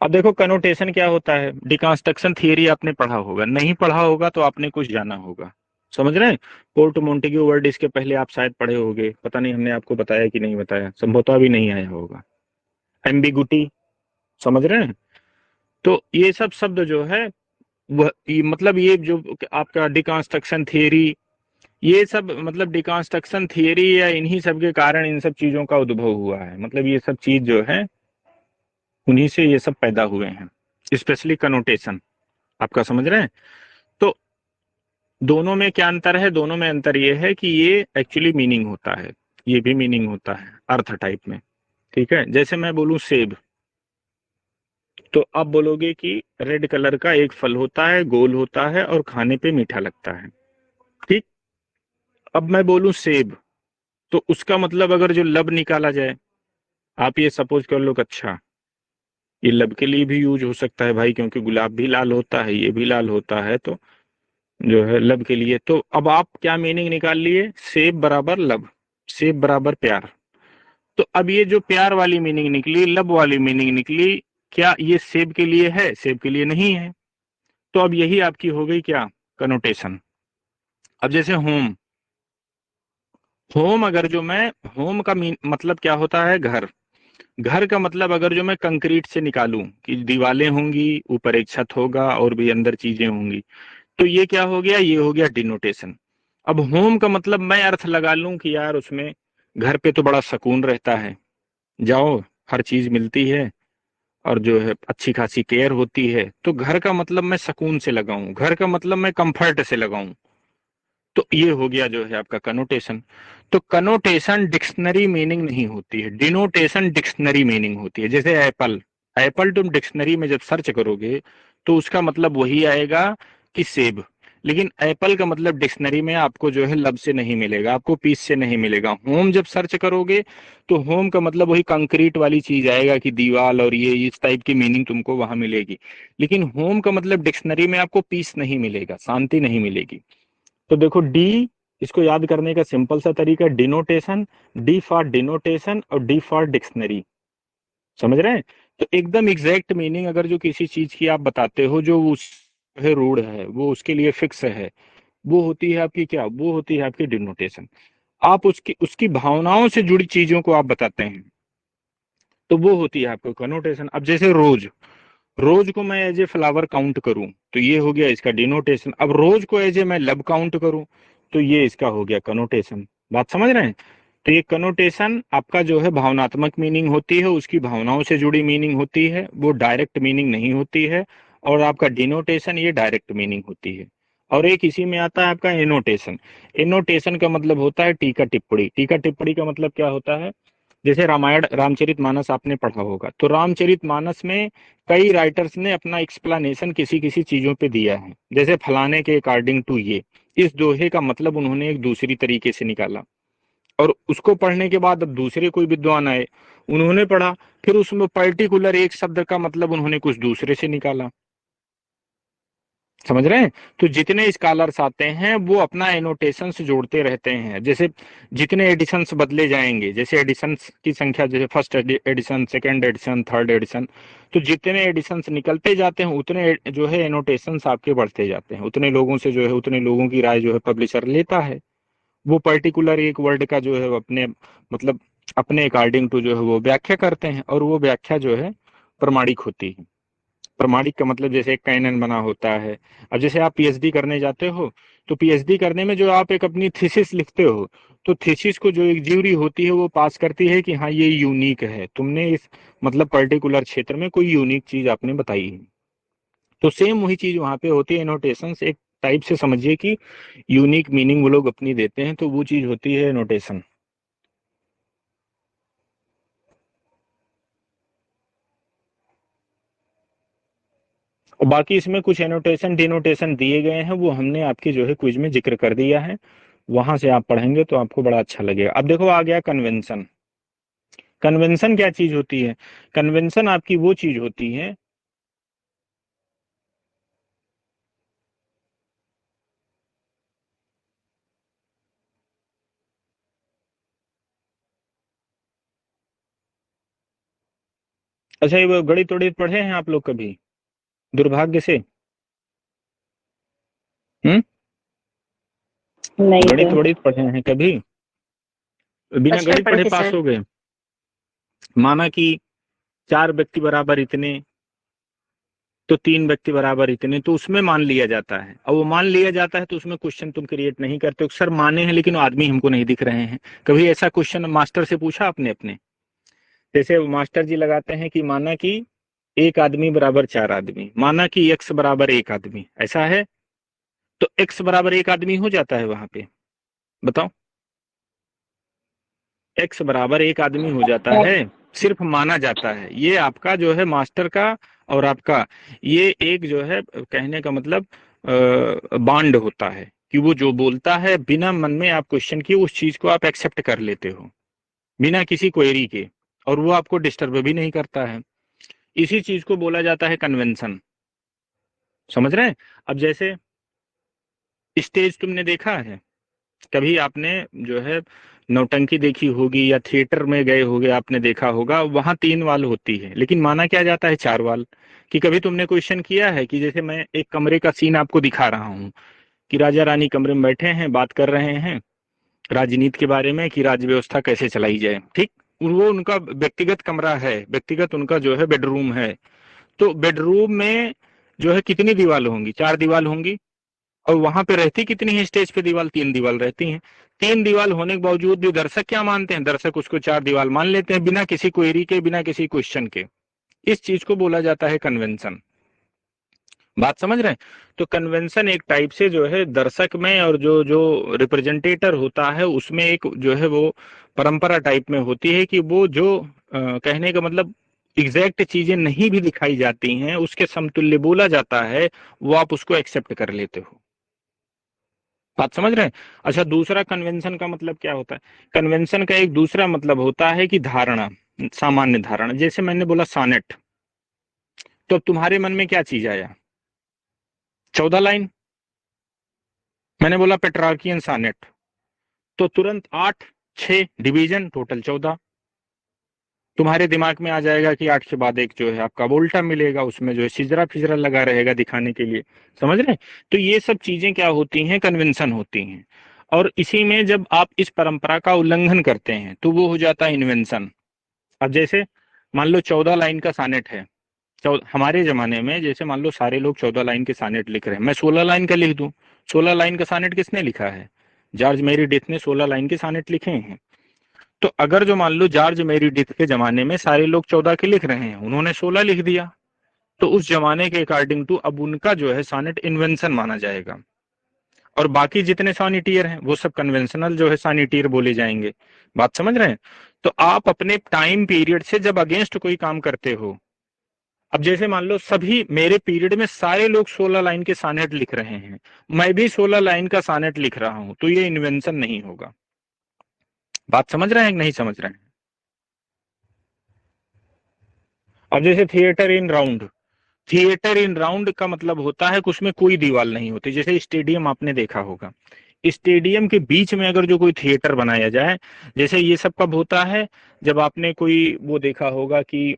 Speaker 1: अब देखो कनोटेशन क्या होता है, डिकंस्ट्रक्शन थियरी आपने पढ़ा होगा, नहीं पढ़ा होगा तो आपने कुछ जाना होगा। समझ रहे हैं? पोर्ट मोंटेग्यू वर्ड इसके पहले आप शायद पढ़े होंगे, पता नहीं हमने आपको बताया कि नहीं बताया, संभवतः भी नहीं आया होगा। एम्बिगुटी, समझ रहे हैं? तो ये सब शब्द जो है वह मतलब ये जो आपका डिकंस्ट्रक्शन थियरी, ये सब मतलब डिकंस्ट्रक्शन थियरी या इन्हीं सब के कारण इन सब चीजों का उद्भव हुआ है, मतलब ये सब चीज जो है उन्हीं से ये सब पैदा हुए हैं, स्पेशली कनोटेशन। आपका समझ रहे हैं? तो दोनों में क्या अंतर है? दोनों में अंतर ये है कि ये एक्चुअली मीनिंग होता है, ये भी मीनिंग होता है अर्थ टाइप में। ठीक है, जैसे मैं बोलूं सेब, तो आप बोलोगे कि रेड कलर का एक फल होता है, गोल होता है और खाने पे मीठा लगता है। ठीक, अब मैं बोलूं सेब, तो उसका मतलब अगर जो लब निकाला जाए, आप ये सपोज कर लो कि अच्छा ये लब के लिए भी यूज हो सकता है भाई, क्योंकि गुलाब भी लाल होता है, ये भी लाल होता है, तो जो है लब के लिए, तो अब आप क्या मीनिंग निकाल लिए? सेब बराबर लब, सेब बराबर प्यार। तो अब ये जो प्यार वाली मीनिंग निकली, लब वाली मीनिंग निकली, क्या ये सेब के लिए है? सेब के लिए नहीं है। तो अब यही आपकी हो गई क्या? कनोटेशन। अब जैसे होम, होम अगर जो मैं, होम का मतलब क्या होता है? घर। घर का मतलब अगर जो मैं कंक्रीट से निकालूं कि दीवारें होंगी, ऊपर एक छत होगा और भी अंदर चीजें होंगी, तो ये क्या हो गया? ये हो गया डिनोटेशन। अब होम का मतलब मैं अर्थ लगा लूं कि यार उसमें घर पे तो बड़ा सुकून रहता है, जाओ हर चीज मिलती है और जो है अच्छी खासी केयर होती है, तो घर का मतलब मैं सुकून से लगाऊं, घर का मतलब मैं कंफर्ट से लगाऊं। तो ये हो गया जो है आपका कनोटेशन। तो कनोटेशन डिक्शनरी मीनिंग नहीं होती है, डिनोटेशन डिक्शनरी मीनिंग होती है। जैसे एप्पल, एप्पल तुम डिक्शनरी में जब सर्च करोगे तो उसका मतलब वही आएगा कि सेब, लेकिन एप्पल का मतलब डिक्शनरी में आपको जो है लब से नहीं मिलेगा, आपको पीस से नहीं मिलेगा। होम जब सर्च करोगे तो होम का मतलब वही कंक्रीट वाली चीज आएगा कि दीवार और ये इस टाइप की मीनिंग तुमको वहां मिलेगी, लेकिन होम का मतलब डिक्शनरी में आपको पीस नहीं मिलेगा, शांति नहीं मिलेगी। तो देखो डी, इसको याद करने का सिंपल सा तरीका, डिनोटेशन, डी फॉर डिनोटेशन और डी फॉर डिक्शनरी। समझ रहे हैं? तो एकदम एग्जैक्ट मीनिंग अगर जो किसी चीज की आप बताते हो, जो उस है रूढ़ है, वो उसके लिए फिक्स है, वो होती है आपकी क्या? वो होती है आपकी डिनोटेशन। आप उसकी उसकी भावनाओं से जुड़ी चीजों को आप बताते हैं, तो वो होती है आपको कनोटेशन। अब जैसे रोज, रोज को मैं एज ए फ्लावर काउंट करूं तो ये हो गया इसका डिनोटेशन। अब रोज को एज ए मैं लब काउंट करूं तो ये इसका हो गया कनोटेशन। बात समझ रहे हैं? तो ये कनोटेशन आपका जो है भावनात्मक मीनिंग होती है, उसकी भावनाओं से जुड़ी मीनिंग होती है, वो डायरेक्ट मीनिंग नहीं होती है। और आपका डिनोटेशन ये डायरेक्ट मीनिंग होती है। और एक इसी में आता है आपका एनोटेशन। एनोटेशन का मतलब होता है टीका टिप्पणी। टीका टिप्पणी का मतलब क्या होता है? जैसे रामायण रामचरितमानस आपने पढ़ा होगा, तो रामचरितमानस में कई राइटर्स ने अपना एक्सप्लेनेशन किसी किसी चीजों पे दिया है, जैसे फलाने के अकॉर्डिंग टू ये, इस दोहे का मतलब उन्होंने एक दूसरी तरीके से निकाला, और उसको पढ़ने के बाद अब दूसरे कोई विद्वान आए, उन्होंने पढ़ा, फिर उसमें पर्टिकुलर एक शब्द का मतलब उन्होंने कुछ दूसरे से निकाला। समझ रहे हैं? तो जितने स्कॉलर्स आते हैं वो अपना एनोटेशंस जोड़ते रहते हैं, जैसे जितने एडिशंस बदले जाएंगे, जैसे एडिशंस की संख्या, जैसे first edition, second edition, third edition, तो जितने एडिशंस निकलते जाते हैं उतने जो है एनोटेशंस आपके बढ़ते जाते हैं, उतने लोगों से जो है उतने लोगों की राय जो है पब्लिशर लेता है। वो पर्टिकुलर एक वर्ड का जो है अपने मतलब अपने अकॉर्डिंग टू जो है वो व्याख्या करते हैं, और वो व्याख्या जो है प्रमाणिक होती है। प्रमाणिक का मतलब जैसे एक कैनन बना होता है। अब जैसे आप पीएचडी करने जाते हो, तो पीएचडी करने में जो आप एक अपनी थीसिस लिखते हो, तो थीसिस को जो एक ज्यूरी होती है वो पास करती है कि हाँ ये यूनिक है, तुमने इस मतलब पर्टिकुलर क्षेत्र में कोई यूनिक चीज आपने बताई है। तो सेम वही चीज वहां पे होती है, एनोटेशन एक टाइप से समझिए कि यूनिक मीनिंग वो लोग अपनी देते हैं, तो वो चीज होती है एनोटेशन। और बाकी इसमें कुछ एनोटेशन डिनोटेशन दिए गए हैं, वो हमने आपके जो है क्विज में जिक्र कर दिया है, वहां से आप पढ़ेंगे तो आपको बड़ा अच्छा लगेगा। अब देखो आ गया कन्वेंशन। कन्वेंशन क्या चीज होती है? कन्वेंशन आपकी वो चीज होती है, अच्छा ये वो गणित थोड़ी पढ़े हैं आप लोग कभी, दुर्भाग्य से? हम्म।
Speaker 2: नहीं
Speaker 1: गणित
Speaker 2: सर।
Speaker 1: वणित पढ़े हैं कभी? बिना
Speaker 3: बचपन
Speaker 1: गणित
Speaker 3: पढ़े
Speaker 1: पढ़े
Speaker 3: थे
Speaker 1: पास
Speaker 3: सर।
Speaker 1: हो गए? माना कि चार व्यक्ति बराबर इतने, तो तीन व्यक्ति बराबर इतने, तो उसमें मान लिया जाता है। और वो मान लिया जाता है तो उसमें क्वेश्चन तुम क्रिएट नहीं करते हो, सर माने हैं लेकिन वो आदमी हमको नहीं दिख रहे हैं। कभी ऐसा क्वेश्चन मास्टर से पूछा आपने अपने? जैसे मास्टर जी लगाते हैं कि माना कि एक आदमी बराबर चार आदमी, माना कि एक्स बराबर एक आदमी, ऐसा है? तो एक्स बराबर एक आदमी हो जाता है वहां पे? बताओ। एक्स बराबर एक आदमी हो जाता है, सिर्फ माना जाता है। ये आपका जो है मास्टर का और आपका ये एक जो है कहने का मतलब बांड होता है कि वो जो बोलता है बिना मन में आप क्वेश्चन किए उस चीज को आप एक्सेप्ट कर लेते हो, बिना किसी क्वेरी के, और वो आपको डिस्टर्ब भी नहीं करता है। इसी चीज को बोला जाता है कन्वेंशन। समझ रहे हैं? अब जैसे स्टेज तुमने देखा है कभी? आपने जो है नौटंकी देखी होगी या थिएटर में गए होगे, आपने देखा होगा वहां तीन वाल होती है लेकिन माना क्या जाता है चार वाल। कि कभी तुमने क्वेश्चन किया है कि जैसे मैं एक कमरे का सीन आपको दिखा रहा हूँ कि राजा रानी कमरे में बैठे हैं, बात कर रहे हैं राजनीति के बारे में कि राज्य व्यवस्था कैसे चलाई जाए, ठीक? वो उनका व्यक्तिगत कमरा है, व्यक्तिगत उनका जो है बेडरूम है। तो बेडरूम में जो है कितनी दीवार होंगी? चार दीवार होंगी। और वहां पे रहती कितनी है स्टेज पे दीवार? तीन दीवार रहती हैं। तीन दीवार होने के बावजूद भी दर्शक क्या मानते हैं? दर्शक उसको चार दीवार मान लेते हैं, बिना किसी क्वेरी के, बिना किसी क्वेश्चन के। इस चीज को बोला जाता है कन्वेंशन। बात समझ रहे हैं? तो कन्वेंशन एक टाइप से जो है दर्शक में और जो जो रिप्रेजेंटेटर होता है उसमें एक जो है वो परंपरा टाइप में होती है कि वो जो कहने का मतलब एग्जैक्ट चीजें नहीं भी दिखाई जाती हैं उसके समतुल्य बोला जाता है, वो आप उसको एक्सेप्ट कर लेते हो। बात समझ रहे हैं? अच्छा दूसरा कन्वेंशन का मतलब क्या होता है? कन्वेंशन का एक दूसरा मतलब होता है कि धारणा, सामान्य धारणा। जैसे मैंने बोला सानेट, तो अब तुम्हारे मन में क्या चीज आया? 14 लाइन। मैंने बोला पेट्रार्कियन सानेट, तो तुरंत आठ, छह डिवीजन, टोटल 14। तुम्हारे दिमाग में आ जाएगा कि आठ के बाद एक जो है आपका वोल्टा मिलेगा, उसमें जो है सिजरा फिजरा लगा रहेगा दिखाने के लिए। समझ रहे हैं? तो ये सब चीजें क्या होती हैं? कन्वेंशन होती हैं। और इसी में जब आप इस परंपरा का उल्लंघन करते हैं तो वो हो जाता है इन्वेंशन। अब जैसे मान लो 14 लाइन का सानेट है, हमारे जमाने में जैसे मान लो सारे लोग 14 लाइन के सानेट लिख रहे हैं, मैं 16 लाइन का लिख दूं। 16 लाइन का सानेट किसने लिखा है? जॉर्ज मेरीडिथ ने 16 लाइन के सानेट लिखे हैं। तो अगर जो मान लो जॉर्ज मेरीडिथ के जमाने में सारे लोग 14 के लिख रहे हैं, उन्होंने 16 लिख दिया, तो उस जमाने के अकॉर्डिंग टू अब उनका जो है सानेट इन्वेंशन माना जाएगा। और बाकी जितने सॉनिटियर हैं वो सब कन्वेंशनल जो है सॉनिटियर बोले जाएंगे। बात समझ रहे हैं? तो आप अपने टाइम पीरियड से जब अगेंस्ट कोई काम करते हो, अब जैसे मान लो सभी मेरे पीरियड में सारे लोग 16 लाइन के सानेट लिख रहे हैं, मैं भी 16 लाइन का सानेट लिख रहा हूं, तो ये इन्वेंशन नहीं होगा। बात समझ रहे हैं कि नहीं समझ रहे हैं? अब जैसे theatre in round, theatre in round का मतलब होता है कि उसमें कोई दीवार नहीं होती। जैसे स्टेडियम आपने देखा होगा, स्टेडियम के बीच में अगर जो कोई थिएटर बनाया जाए, जैसे ये सब कब होता है? जब आपने कोई वो देखा होगा कि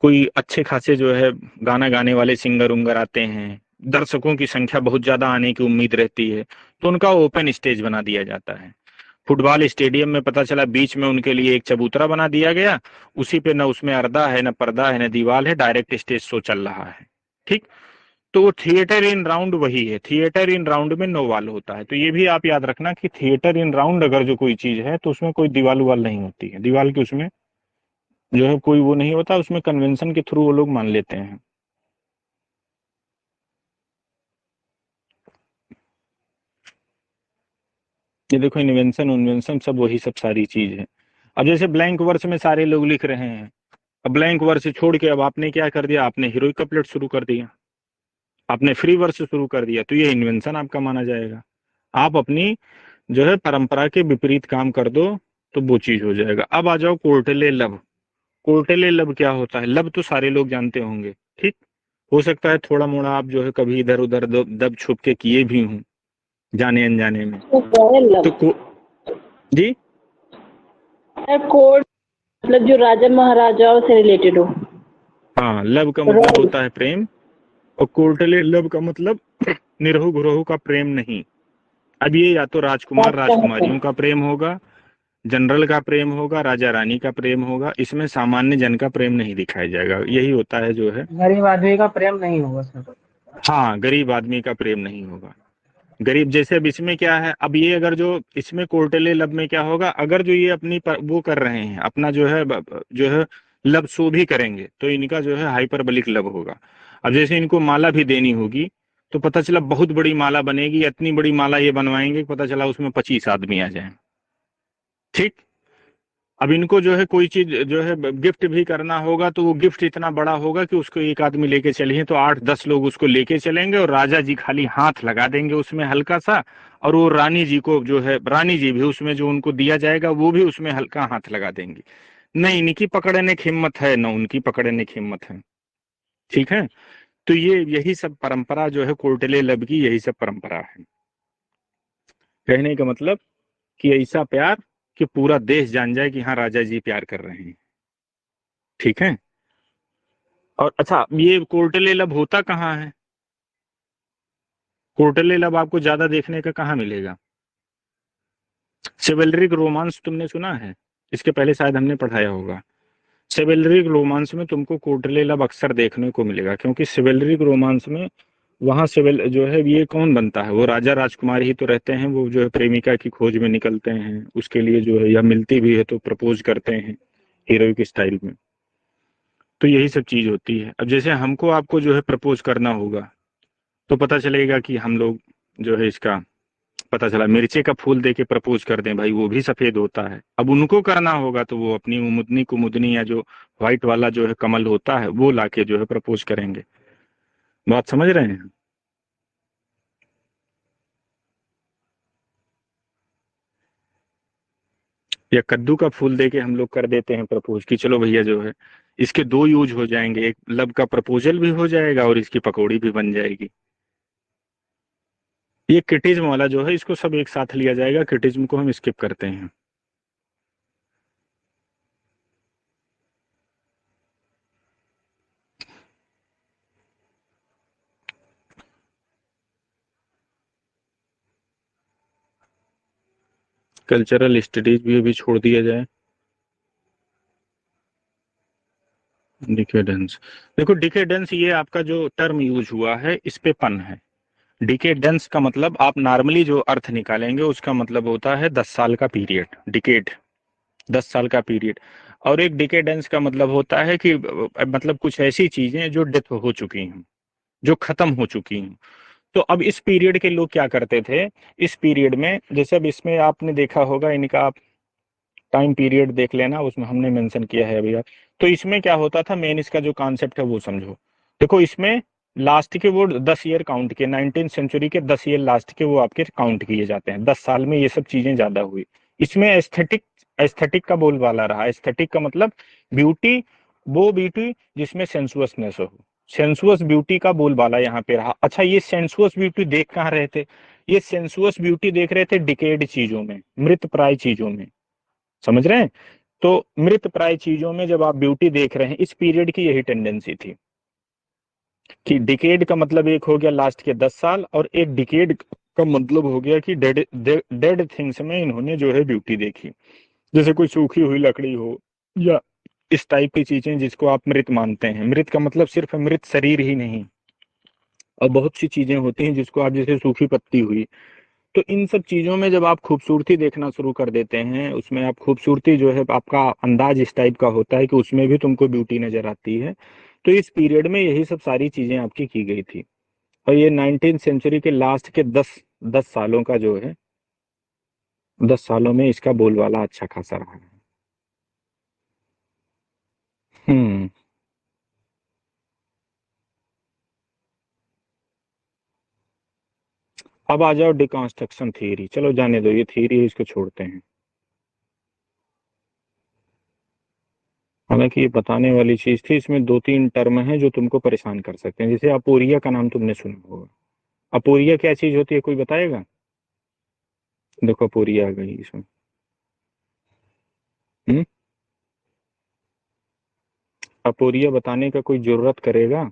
Speaker 1: कोई अच्छे खासे जो है गाना गाने वाले सिंगर उंगर आते हैं, दर्शकों की संख्या बहुत ज्यादा आने की उम्मीद रहती है, तो उनका ओपन स्टेज बना दिया जाता है। फुटबॉल स्टेडियम में पता चला बीच में उनके लिए एक चबूतरा बना दिया गया, उसी पे न उसमें अर्दा है, न पर्दा है, न दीवार है, डायरेक्ट स्टेज शो चल रहा है। ठीक? तो वो थिएटर इन राउंड वही है। थिएटर इन राउंड में नो वाल होता है। तो ये भी आप याद रखना कि थिएटर इन राउंड अगर जो कोई चीज है तो उसमें कोई दीवाल उवाल नहीं होती है, दीवाल की उसमें जो है कोई वो नहीं होता, उसमें कन्वेंशन के थ्रू वो लोग मान लेते हैं। ये देखो इन्वेंशन इन्वेंशन सब वही सब सारी चीज है। अब जैसे ब्लैंक वर्स में सारे लोग लिख रहे हैं, अब ब्लैंक वर्स छोड़ के अब आपने क्या कर दिया, आपने हीरोइक कपलेट शुरू कर दिया, आपने फ्री वर्स शुरू कर दिया, तो ये इन्वेंशन आपका माना जाएगा। आप अपनी जो है परंपरा के विपरीत काम कर दो तो वो चीज हो जाएगा। अब आ जाओ कोर्टेले लब। कोर्टेले लब क्या होता है? लब तो सारे लोग जानते होंगे, ठीक। हो सकता है थोड़ा मोड़ा आप जो है कभी इधर उधर दब छुप के किए भी हों, जाने अनजाने में।
Speaker 2: तो क्या है
Speaker 1: तो
Speaker 2: लब?
Speaker 1: जी,
Speaker 2: कोड मतलब जो राजा महाराजाओं से रिलेटेड हो।
Speaker 1: हाँ, लब का मतलब
Speaker 2: रॉयल।
Speaker 1: होता है प्रेम, और कोर्टेले लब का मतलब निरहु गुरहु का प्रेम नहीं। अब ये या तो राजकुमार
Speaker 2: राजा
Speaker 1: राजकुमारियों का प्रेम होगा, जनरल का प्रेम होगा, राजा रानी का प्रेम होगा, इसमें सामान्य जन का प्रेम नहीं दिखाया जाएगा। यही होता है जो है,
Speaker 3: गरीब आदमी का प्रेम नहीं होगा सर।
Speaker 1: हाँ, गरीब आदमी का प्रेम नहीं होगा। गरीब जैसे अब इसमें क्या है, अब ये अगर जो इसमें कोर्टेले लब में क्या होगा, अगर जो ये अपनी वो कर रहे हैं अपना जो है जो है लब शो भी करेंगे, तो इनका जो है हाइपरबलिक लब होगा। अब जैसे इनको माला भी देनी होगी, तो पता चला बहुत बड़ी माला बनेगी, इतनी बड़ी माला ये बनवाएंगे, पता चला उसमें 25 आदमी आ जाए, ठीक। अब इनको जो है कोई चीज जो है गिफ्ट भी करना होगा, तो वो गिफ्ट इतना बड़ा होगा कि उसको एक आदमी लेके चलिए तो 8-10 लोग उसको लेके चलेंगे, और राजा जी खाली हाथ लगा देंगे उसमें हल्का सा, और वो रानी जी को जो है, रानी जी भी उसमें जो उनको दिया जाएगा वो भी उसमें हल्का हाथ लगा देंगी। न इनकी पकड़ने की हिम्मत है, न उनकी पकड़ने की हिम्मत है, ठीक है। तो ये यही सब परंपरा जो है कोर्टेले लब की, यही सब परंपरा है। कहने का मतलब कि ऐसा प्यार कि पूरा देश जान जाए कि हाँ राजा जी प्यार कर रहे हैं, ठीक है। और अच्छा, ये कोर्टेले लब होता कहाँ है? कोर्टेले लब आपको ज्यादा देखने का कहाँ मिलेगा? सेवेलरिक रोमांस तुमने सुना है? इसके पहले शायद हमने पढ़ाया होगा। सेवेलरिक रोमांस में तुमको कोर्टेले लब अक्सर देखने को मिलेगा, क्योंकि सेवेलरिक रोमांस में वहां सेवेल जो है ये कौन बनता है, वो राजा राजकुमार ही तो रहते हैं, वो जो है प्रेमिका की खोज में निकलते हैं, उसके लिए जो है या मिलती भी है तो प्रपोज करते हैं हीरोइक स्टाइल में। तो यही सब चीज होती है। अब जैसे हमको आपको जो है प्रपोज करना होगा, तो पता चलेगा कि हम लोग जो है इसका, पता चला मिर्चे का फूल दे के प्रपोज कर दें, भाई वो भी सफेद होता है। अब उनको करना होगा तो वो अपनी उमुदनी कुमुदनी या जो व्हाइट वाला जो है कमल होता है वो लाके जो है प्रपोज करेंगे। बात समझ रहे हैं? या कद्दू का फूल दे के हम लोग कर देते हैं प्रपोज कि चलो भैया जो है इसके दो यूज हो जाएंगे, एक लब का प्रपोजल भी हो जाएगा और इसकी पकौड़ी भी बन जाएगी। ये किटिज्म वाला जो है इसको सब एक साथ लिया जाएगा, किटिज्म को हम स्किप करते हैं। कल्चरल स्टडीज भी अभी छोड़ दिया जाए। डिकेडेंस, देखो डिकेडेंस ये आपका जो टर्म यूज हुआ है इस पे पन है। डिकेडेंस का मतलब आप नॉर्मली जो अर्थ निकालेंगे उसका मतलब होता है 10 साल का पीरियड, डिकेड 10 साल का पीरियड। और एक डिकेडेंस का मतलब होता है कि मतलब कुछ ऐसी चीजें जो डेथ हो चुकी हैं, जो खत्म हो चुकी हैं। तो अब इस पीरियड के लोग क्या करते थे, इस पीरियड में जैसे अब इसमें आपने देखा होगा, इनका टाइम पीरियड देख लेना, उसमें हमने मेंशन किया है अभी आप। तो इसमें क्या होता था, मेन इसका जो कॉन्सेप्ट है वो समझो। देखो इसमें लास्ट के वो 10 ईयर काउंट के, 19th सेंचुरी के 10 ईयर लास्ट के वो आपके काउंट किए जाते हैं। 10 साल में ये सब चीजें ज्यादा हुई। इसमें एस्थेटिक, एस्थेटिक का बोलबाला रहा। एस्थेटिक का मतलब ब्यूटी, वो ब्यूटी जिसमें सेंसुअसनेस हो, सेंसुअस ब्यूटी का बोलबाला यहाँ पे रहा। अच्छा, ये सेंसुअस ब्यूटी देख कहाँ रहे थे? ये सेंसुअस ब्यूटी देख रहे थे डिकेड चीजों में, मृत प्राय चीजों में, समझ रहे हैं? तो मृत प्राय चीजों में जब आप ब्यूटी देख रहे हैं, इस पीरियड की यही टेंडेंसी थी कि डिकेड का मतलब एक हो गया लास्ट के 10 साल, और एक डिकेड का मतलब हो गया कि डेड डेड थिंग्स में इन्होंने जो है ब्यूटी देखी। जैसे कोई सूखी हुई लकड़ी हो, या इस टाइप की चीजें जिसको आप मृत मानते हैं। मृत का मतलब सिर्फ मृत शरीर ही नहीं, और बहुत सी चीजें होती हैं जिसको आप, जैसे सूखी पत्ती हुई। तो इन सब चीजों में जब आप खूबसूरती देखना शुरू कर देते हैं, उसमें आप खूबसूरती जो है आपका अंदाज इस टाइप का होता है कि उसमें भी तुमको ब्यूटी नजर आती है। तो इस पीरियड में यही सब सारी चीजें आपकी की गई थी। और ये 19th सेंचुरी के लास्ट के 10 सालों का जो है, 10 सालों में इसका बोलबाला अच्छा खासा रहा है। अब आ जाओ डिकंस्ट्रक्शन थियरी, चलो जाने दो, ये थियरी है, इसको छोड़ते हैं। हालांकि ये बताने वाली चीज थी, इसमें दो तीन टर्म हैं जो तुमको परेशान कर सकते हैं। जैसे अपोरिया का नाम तुमने सुना होगा। अपोरिया क्या चीज होती है, कोई बताएगा? देखो अपोरिया आ गई इसमें। हम्म। अपोरिया बताने का कोई जरूरत करेगा?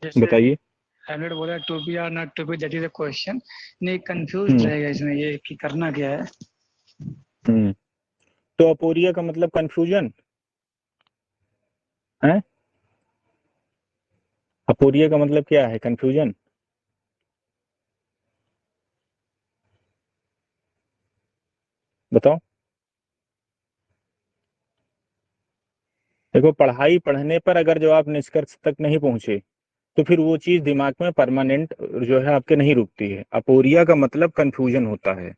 Speaker 4: जैसे
Speaker 1: बताइए।
Speaker 4: हैमलेट बोला to be or not to be, that is a question. नहीं, कंफ्यूज
Speaker 1: हम्म।
Speaker 4: रहेगा इसमें ये कि करना क्या है।
Speaker 1: हम्म। तो अपोरिया का मतलब कंफ्यूजन है। अपोरिया का मतलब क्या है? कंफ्यूजन। बताओ। देखो, पढ़ाई पढ़ने पर अगर जो आप निष्कर्ष तक नहीं पहुंचे तो फिर वो चीज दिमाग में परमानेंट जो है आपके नहीं रुकती है। अपोरिया का मतलब कंफ्यूजन होता है।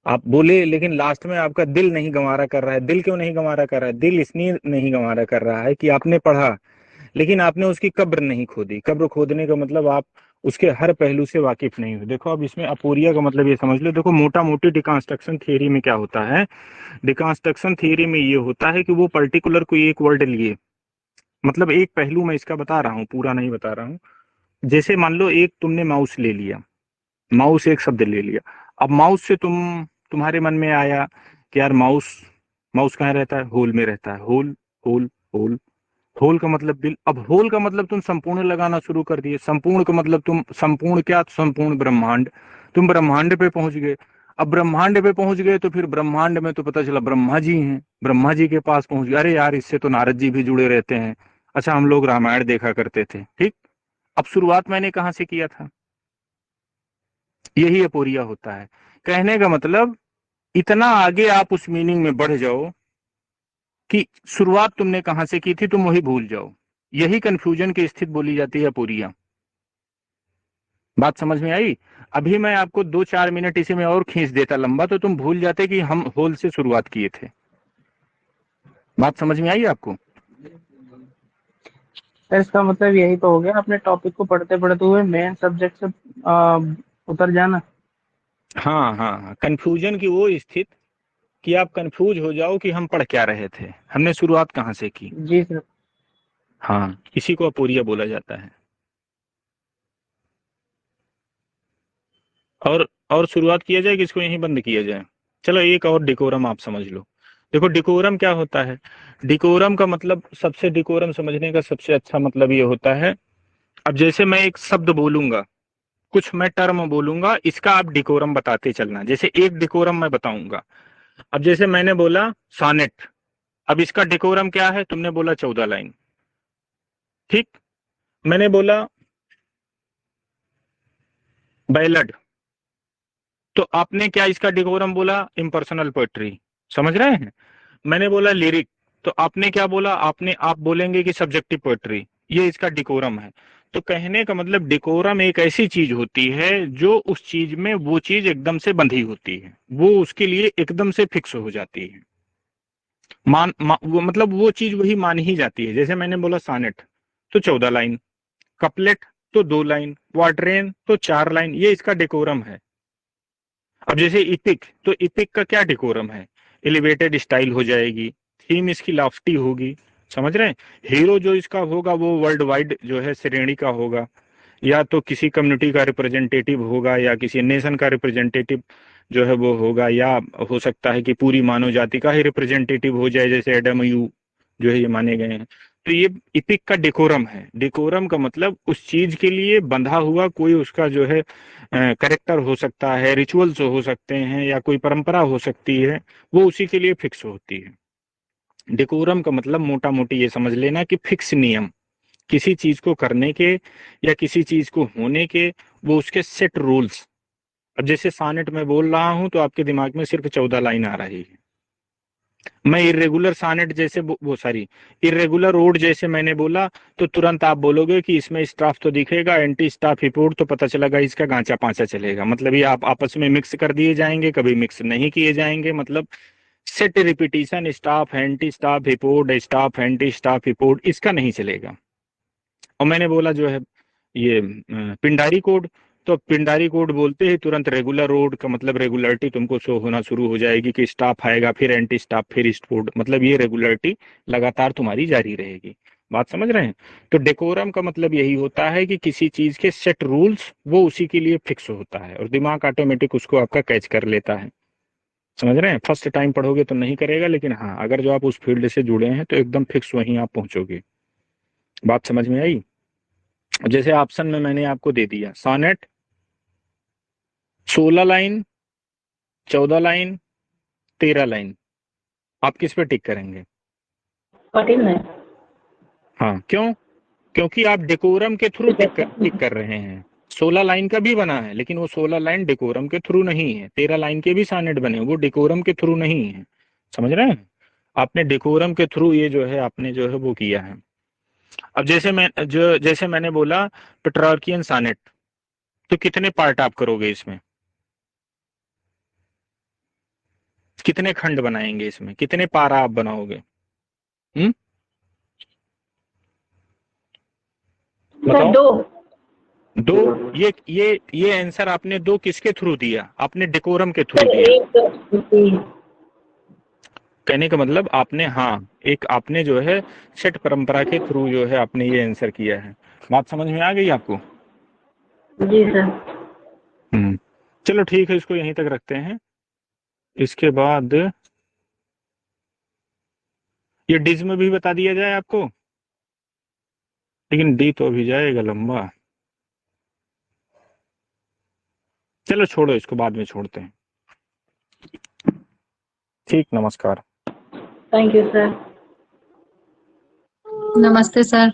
Speaker 1: आप बोले लेकिन लास्ट में आपका दिल नहीं गंवारा कर रहा है। दिल क्यों नहीं गंवारा कर रहा है? दिल इसलिए नहीं गंवारा कर रहा है कि आपने पढ़ा लेकिन आपने उसकी कब्र नहीं खोदी। कब्र खोदने का मतलब आप उसके हर पहलू से वाकिफ नहीं हो। देखो अब इसमें अपोरिया का मतलब ये समझ लो। देखो मोटा मोटी डिकंस्ट्रक्शन थियरी में क्या होता है, डिकंस्ट्रक्शन थियरी में ये होता है कि वो पर्टिकुलर कोई एक वर्ड लिए, मतलब एक पहलू मैं इसका बता रहा हूँ, पूरा नहीं बता रहा हूँ। जैसे मान लो एक तुमने माउस ले लिया, माउस एक शब्द ले लिया। अब माउस से तुम्हारे मन में आया कि यार माउस, माउस कहाँ रहता है? होल में रहता है। Whole, whole, whole. होल का मतलब दिल। अब होल का मतलब तुम संपूर्ण लगाना शुरू कर दिए। संपूर्ण का मतलब तुम संपूर्ण क्या? संपूर्ण ब्रह्मांड। तुम ब्रह्मांड पे पहुंच गए। अब ब्रह्मांड पे पहुंच गए तो फिर ब्रह्मांड में तो पता चला ब्रह्मा जी हैं। ब्रह्मा जी के पास पहुंच गए, अरे यार इससे तो नारद जी भी जुड़े रहते हैं। अच्छा, हम लोग रामायण देखा करते थे। ठीक। अब शुरुआत मैंने कहाँ से किया था? यही अपोरिया होता है। कहने का मतलब इतना आगे आप उस मीनिंग में बढ़ जाओ कि शुरुआत तुमने कहां से की थी तुम वही भूल जाओ। यही कंफ्यूजन की स्थिति बोली जाती है अपोरिया। बात समझ में आई? अभी मैं आपको 2-4 मिनट इसी में और खींच देता लंबा तो तुम भूल जाते कि हम होल से शुरुआत किए थे। बात समझ में आई आपको?
Speaker 3: सर इसका मतलब यही तो हो गया, अपने टॉपिक को पढ़ते पढ़ते हुए मेन सब्जेक्ट से उतर जाना।
Speaker 1: हाँ हाँ हाँ, कंफ्यूजन की वो स्थिति कि आप कंफ्यूज हो जाओ कि हम पढ़ क्या रहे थे, हमने शुरुआत कहां से की।
Speaker 3: जी सर।
Speaker 1: हाँ, इसी को अपोरिया बोला जाता है। और शुरुआत किया जाए कि इसको यहीं बंद किया जाए? चलो एक और डिकोरम आप समझ लो। देखो डिकोरम क्या होता है। डिकोरम का मतलब, सबसे डिकोरम समझने का सबसे अच्छा मतलब ये होता है, अब जैसे मैं एक शब्द बोलूंगा, कुछ मैं टर्म बोलूंगा, इसका आप डिकोरम बताते चलना। जैसे एक डिकोरम मैं बताऊंगा। अब जैसे मैंने बोला सानेट, अब इसका डिकोरम क्या है? तुमने बोला 14 लाइन। ठीक। मैंने बोला बैलड, तो आपने क्या इसका डिकोरम बोला? Impersonal poetry. समझ रहे हैं? मैंने बोला लिरिक, तो आपने क्या बोला? आप बोलेंगे कि सब्जेक्टिव पोएट्री। ये इसका डिकोरम है। तो कहने का मतलब डिकोरम एक ऐसी चीज होती है जो उस चीज में वो चीज एकदम से बंधी होती है, वो उसके लिए एकदम से फिक्स हो जाती है। वो मतलब वो चीज वही मान ही जाती है। जैसे मैंने बोला सानेट तो 14 लाइन, कपलेट तो 2 लाइन, क्वाट्रेन तो 4 लाइन, ये इसका डेकोरम है। अब जैसे इपिक, तो इपिक का क्या डेकोरम है? एलिवेटेड स्टाइल हो जाएगी, थीम इसकी लॉफ्टी होगी। समझ रहे हैं? हीरो जो इसका होगा वो वर्ल्ड वाइड जो है श्रेणी का होगा, या तो किसी कम्युनिटी का रिप्रेजेंटेटिव होगा, या किसी नेशन का रिप्रेजेंटेटिव जो है वो होगा, या हो सकता है कि पूरी मानव जाति का ही रिप्रेजेंटेटिव हो जाए, जैसे एडम यू जो है ये माने गए हैं। तो ये इपिक का डेकोरम है। डेकोरम का मतलब उस चीज के लिए बंधा हुआ कोई उसका जो है करेक्टर हो सकता है, रिचुअल्स हो सकते हैं, या कोई परंपरा हो सकती है, वो उसी के लिए फिक्स होती है। डेकोरम का मतलब मोटा मोटी ये समझ लेना कि फिक्स नियम, किसी चीज को करने के या किसी चीज को होने के, वो उसके सेट रूल्स। अब जैसे सानेट में बोल रहा हूं तो आपके दिमाग में सिर्फ 14 लाइन आ रही है। मैं इरेगुलर सानेट जैसे वो सारी इरेगुलर रोड जैसे मैंने बोला तो तुरंत आप बोलोगे कि इसमें स्टाफ तो दिखेगा, एंटी स्टाफ रिपोर्ट, तो पता चलेगा इसका गांचा पांचा चलेगा। मतलब ये आप आपस में मिक्स कर दिए जाएंगे, कभी मिक्स नहीं किए जाएंगे। मतलब set repetition, stop, anti stop, हिपोड, स्टॉप, एंटी स्टॉप, हिपोड, इसका नहीं चलेगा। और मैंने बोला जो है ये पिंडारी कोड, तो पिंडारी कोड बोलते ही तुरंत रेगुलर रोड का मतलब रेगुलरिटी तुमको शो होना शुरू हो जाएगी कि स्टॉप आएगा, फिर एंटी स्टॉप, फिर स्पोर्ट, मतलब ये रेगुलरिटी लगातार तुम्हारी जारी रहेगी। बात समझ रहे हैं? तो डेकोरम का मतलब यही होता है कि किसी चीज के सेट रूल्स वो उसी के लिए फिक्स होता है और दिमाग ऑटोमेटिक उसको आपका कैच कर लेता है। समझ रहे हैं? फर्स्ट टाइम पढ़ोगे तो नहीं करेगा, लेकिन हाँ अगर जो आप उस फील्ड से जुड़े हैं तो एकदम फिक्स वहीं आप पहुंचोगे। बात समझ में आई? जैसे ऑप्शन में मैंने आपको दे दिया सोनेट 16 लाइन, 14 लाइन, 13 लाइन, आप किस पे टिक करेंगे?
Speaker 2: 14 है।
Speaker 1: हाँ, क्यों? क्योंकि आप डेकोरम के थ्रू टिक कर रहे हैं। 16 लाइन का भी बना है लेकिन वो 16 लाइन डेकोरम के थ्रू नहीं है। 13 लाइन के भी सोनेट बने, वो डेकोरम के थ्रू नहीं है। समझ रहे हैं? आपने डेकोरम के थ्रू ये जो है आपने जो है वो किया है। अब जैसे मैंने बोला पेट्रार्कियन सोनेट, तो कितने पार्ट आप करोगे इसमें? कितने खंड बनाएंगे इसमें? कितने पारा आप बनाओगे?
Speaker 2: सर
Speaker 1: बताओ।
Speaker 2: 2।
Speaker 1: 2? ये आंसर आपने 2 किसके थ्रू दिया? आपने डेकोरम के थ्रू
Speaker 2: सर
Speaker 1: दिया।
Speaker 2: 1
Speaker 1: कहने का मतलब आपने, हाँ, एक आपने जो है सेट परंपरा के थ्रू जो है आपने ये आंसर किया है। बात समझ में आ गई आपको?
Speaker 2: जी सर।
Speaker 1: चलो ठीक है, इसको यहीं तक रखते हैं। इसके बाद ये डिज में भी बता दिया जाए आपको, लेकिन डी तो अभी जाएगा लंबा। चलो छोड़ो, इसको बाद में छोड़ते हैं। ठीक, नमस्कार।
Speaker 2: Thank you sir.
Speaker 5: नमस्ते सर।